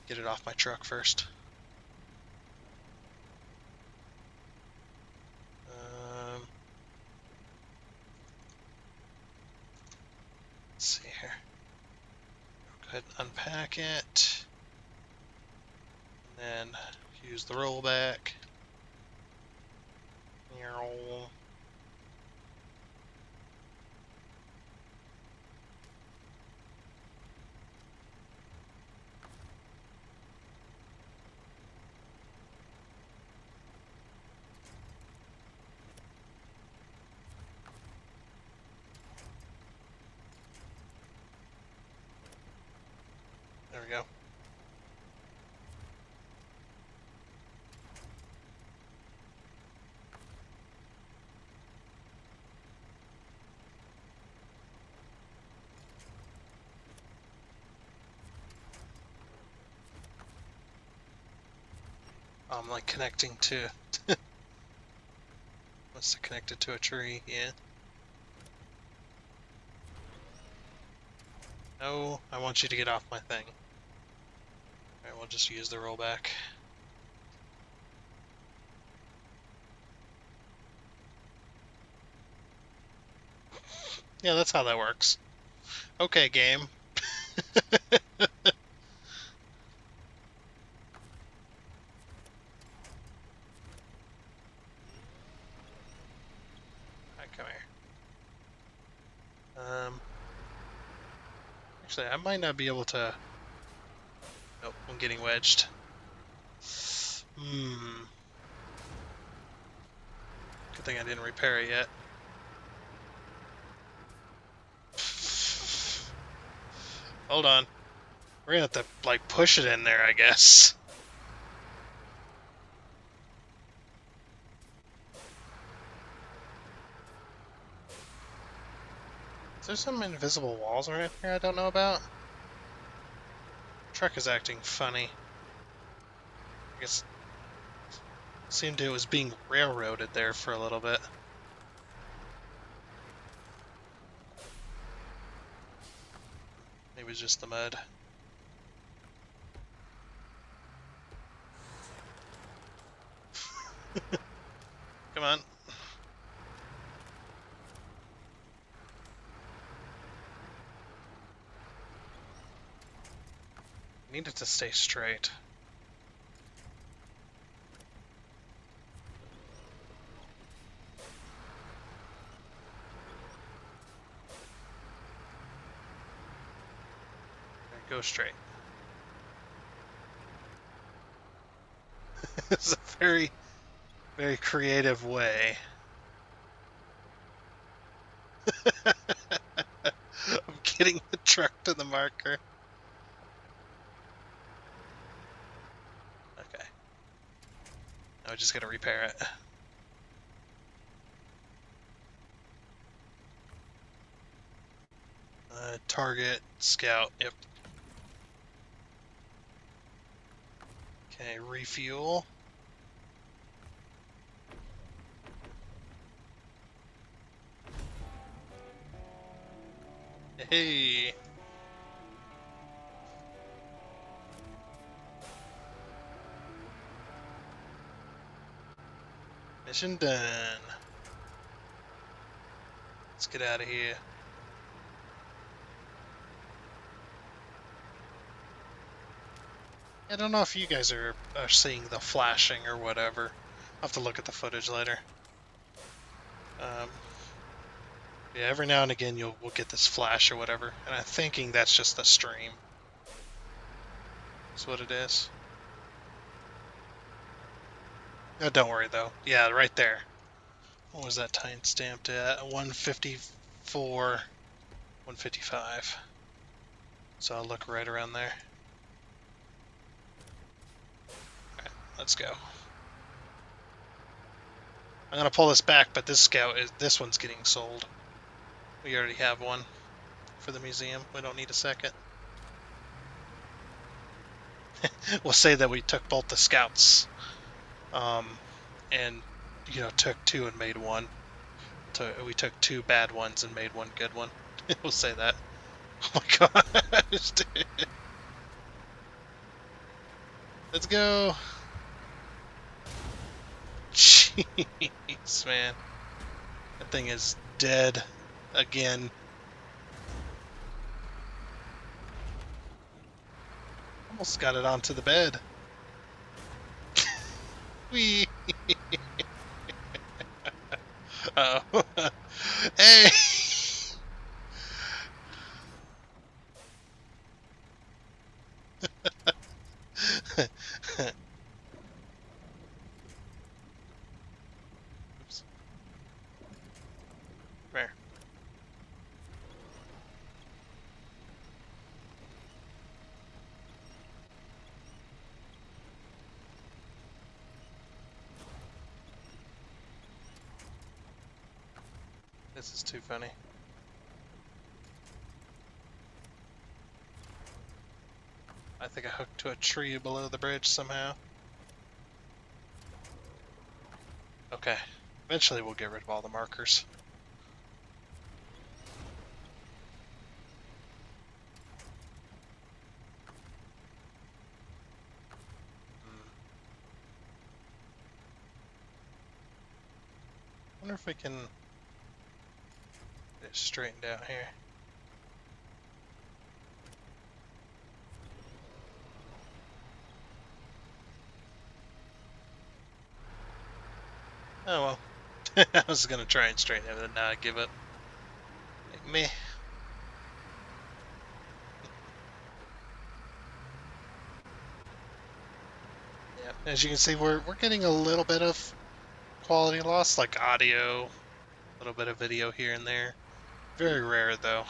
get it off my truck first. Let's see here. Go ahead and unpack it. And then use the rollback. There we go. I'm like connecting to... Must have connected to a tree, yeah. No, I want you to get off my thing. Alright, we'll just use the rollback. Yeah, that's how that works. Okay, game. Alright, come here. Actually, I might not be able to... Nope, I'm getting wedged. Good thing I didn't repair it yet. Hold on. We're gonna have to, like, push it in there, I guess. Is there some invisible walls around here I don't know about? The truck is acting funny. I guess it seemed it was being railroaded there for a little bit. Maybe it was just the mud. Come on. Need it to stay straight. Go straight. It's a very, very creative way. I'm getting the truck to the marker. Okay. Now I just gotta repair it. Target, scout, yep. Okay, refuel. Hey! Mission done. Let's get out of here. I don't know if you guys are seeing the flashing or whatever. I'll have to look at the footage later. Yeah, every now and again we'll get this flash or whatever, and I'm thinking that's just the stream. That's what it is. Oh, don't worry though. Yeah, right there. What was that time stamped at? 154, 155. So I'll look right around there. Alright, let's go. I'm gonna pull this back, but this one's getting sold. We already have one for the museum. We don't need a second. We'll say that we took both the scouts, and took two and made one. We took two bad ones and made one good one. We'll say that. Oh my gosh, dude. Let's go. Jeez, man. That thing is dead again. Almost got it onto the bed. Wee. Uh-oh. Hey! Oops. There. This is too funny. I think I hooked to a tree below the bridge somehow. Okay. Eventually we'll get rid of all the markers. I wonder if we can get it straightened out here. Oh well. I was gonna try and straighten it, but now I give up. Like, meh. Yeah, as you can see, we're getting a little bit of quality loss, like audio, a little bit of video here and there. Very rare though.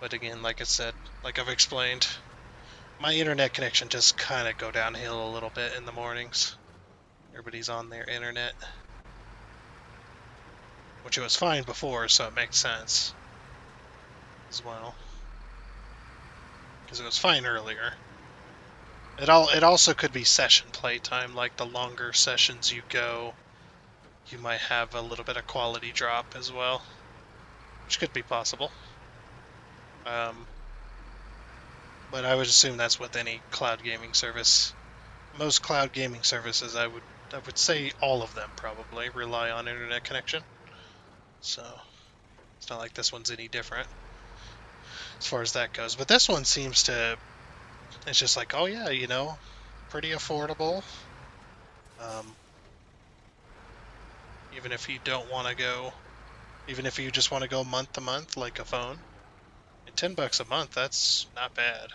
But again, like I said, like I've explained, my internet connection just kind of go downhill a little bit in the mornings. Everybody's on their internet. Which it was fine before, so it makes sense as well. Because it was fine earlier. It also could be session playtime, like the longer sessions you go, you might have a little bit of quality drop as well. Which could be possible. But I would assume that's with any cloud gaming service. Most cloud gaming services, I would say all of them probably rely on internet connection. So it's not like this one's any different as far as that goes. But this one seems to, it's just like, oh yeah, pretty affordable. Even if you don't want to go, even if you just want to go month to month like a phone, and $10 a month, that's not bad.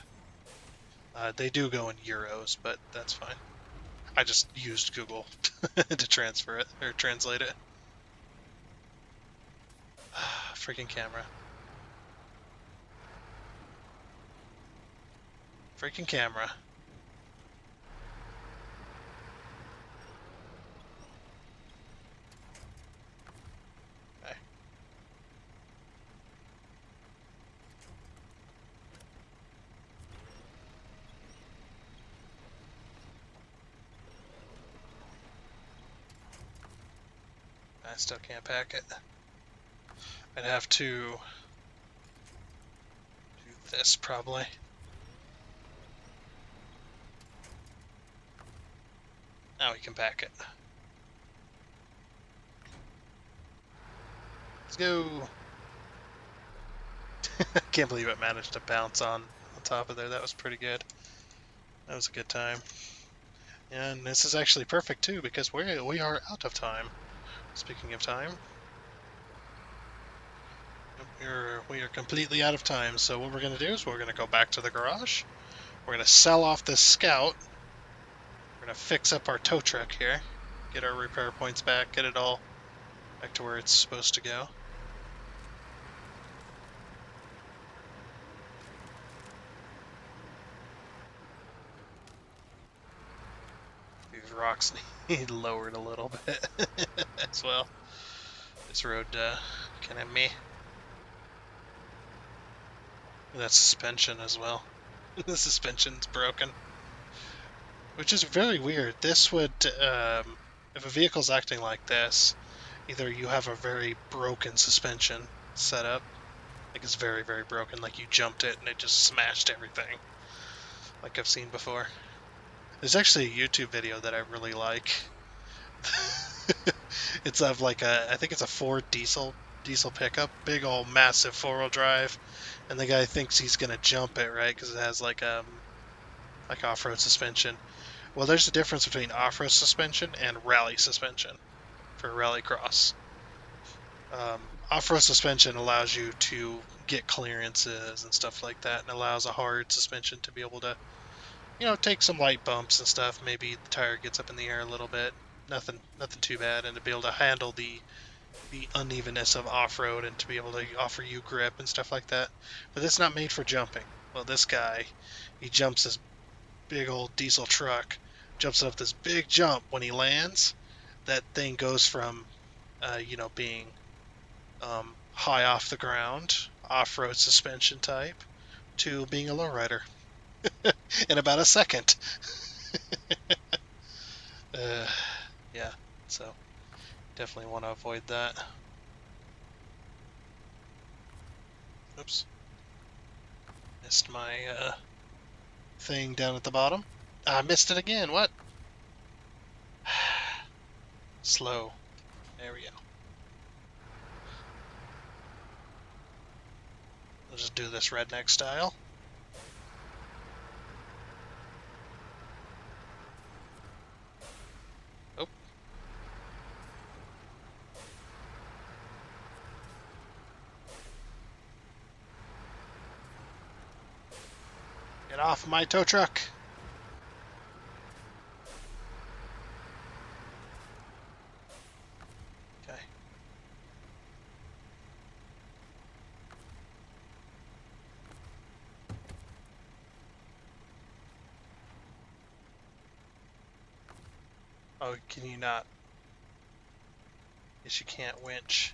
They do go in euros, but that's fine. I just used Google to transfer it, or translate it. Freaking camera. Freaking camera. Okay. I still can't pack it. I'd have to do this probably. Now we can pack it. Let's go. Can't believe it managed to bounce on top of there. That was pretty good. That was a good time. And this is actually perfect too, because we are out of time. Speaking of time, we are completely out of time. So what we're going to do is we're going to go back to the garage. We're going to sell off this scout. We're going to fix up our tow truck here, get our repair points back, get it all back to where it's supposed to go. These rocks need lowered a little bit as well. This road kind of meh. That suspension as well. The suspension's broken, which is very weird. This would, if a vehicle's acting like this, either you have a very broken suspension setup, like it's very, very broken, like you jumped it and it just smashed everything, like I've seen before. There's actually a YouTube video that I really like. It's of like I think it's a Ford diesel pickup, big old massive 4-wheel drive, and the guy thinks he's gonna jump it, right? Because it has like off-road suspension. Well, there's a difference between off-road suspension and rally suspension for rallycross. Off-road suspension allows you to get clearances and stuff like that, and allows a hard suspension to be able to, take some light bumps and stuff. Maybe the tire gets up in the air a little bit. Nothing too bad, and to be able to handle the unevenness of off-road and to be able to offer you grip and stuff like that. But it's not made for jumping. Well, this guy, he jumps this big old diesel truck, jumps up this big jump. When he lands, that thing goes from, being high off the ground, off-road suspension type, to being a lowrider in about a second. uh, yeah, so definitely want to avoid that. Oops, missed my thing down at the bottom. I missed it again. What? Slow. There we go. We'll just do this redneck style. Oh. Get off my tow truck. Okay. Oh, can you not? Guess you can't winch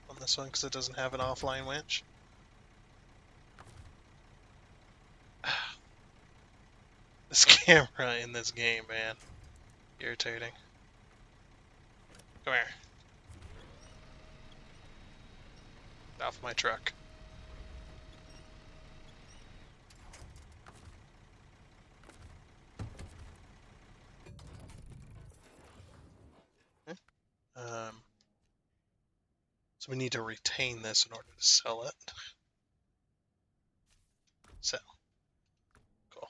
on this one because it doesn't have an offline winch. This camera in this game, man. Irritating. Come here. Get off my truck. Okay. So we need to retain this in order to sell it. So, cool.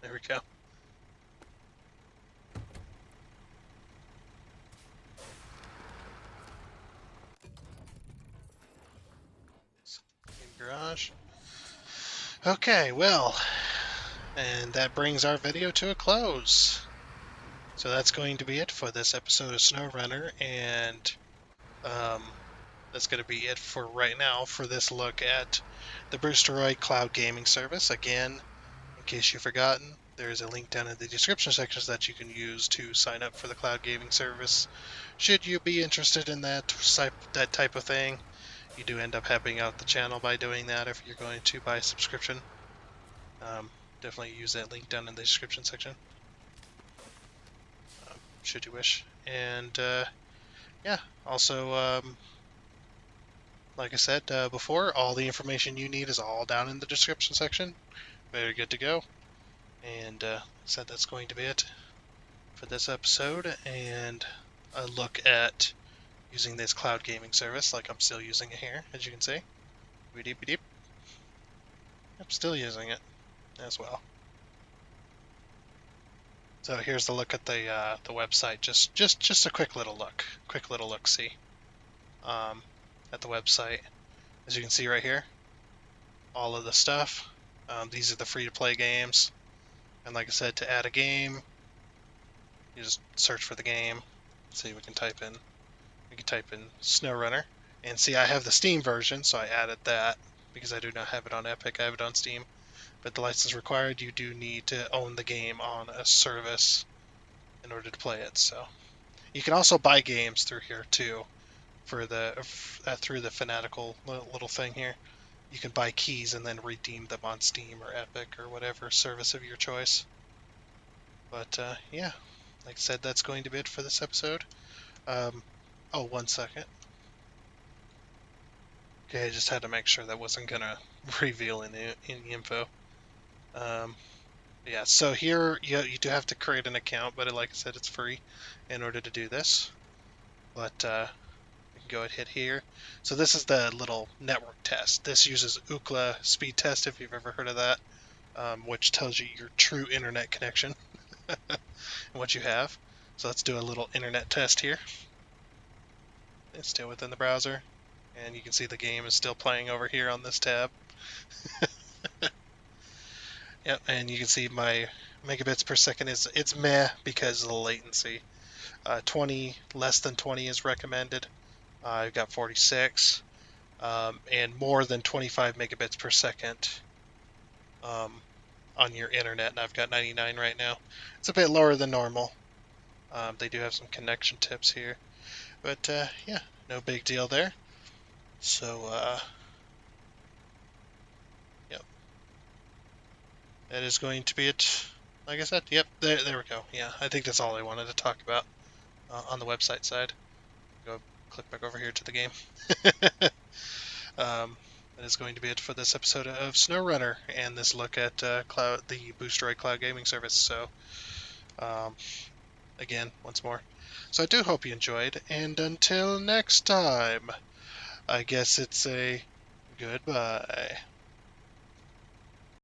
There we go. Garage. Okay, well, and that brings our video to a close. So that's going to be it for this episode of SnowRunner, and that's going to be it for right now for this look at the Brewsteroid Cloud Gaming Service. Again, in case you've forgotten, there's a link down in the description section that you can use to sign up for the Cloud Gaming Service. Should you be interested in that type of thing, you do end up helping out the channel by doing that if you're going to buy a subscription. Definitely use that link down in the description section, should you wish. And yeah, also, like I said before, all the information you need is all down in the description section. Very good to go. And like I said, that's going to be it for this episode, and a look at using this cloud gaming service, like I'm still using it here, as you can see. Beep. I'm still using it as well. So here's the look at the website. Just a quick little look see at the website. As you can see right here, all of the stuff. These are the free-to-play games, and like I said, to add a game, you just search for the game. See, we can type in SnowRunner, and see I have the Steam version, so I added that because I do not have it on Epic. I have it on Steam. but the license required, you do need to own the game on a service in order to play it. So you can also buy games through here too, for through the fanatical little thing here. You can buy keys and then redeem them on Steam or Epic or whatever service of your choice. But yeah, like I said, that's going to be it for this episode. Oh, 1 second. Okay, I just had to make sure that wasn't gonna reveal any info. Um, yeah, so here you do have to create an account, but like I said, it's free in order to do this. But you can go ahead and hit here. So this is the little network test. This uses Ookla speed test, if you've ever heard of that, which tells you your true internet connection and what you have. So let's do a little internet test here. It's still within the browser, and you can see the game is still playing over here on this tab. Yep, and you can see my megabits per second it's meh because of the latency. 20 less than 20 is recommended. I've got 46, and more than 25 megabits per second on your internet, and I've got 99 right now. It's a bit lower than normal. They do have some connection tips here, but yeah, no big deal there. So yep, that is going to be it. Like I said, yep, there we go. Yeah, I think that's all I wanted to talk about on the website side. Go click back over here to the game. That is going to be it for this episode of SnowRunner and this look at the Boosteroid Cloud Gaming Service. So, again, once more. So I do hope you enjoyed, and until next time, I guess it's a goodbye.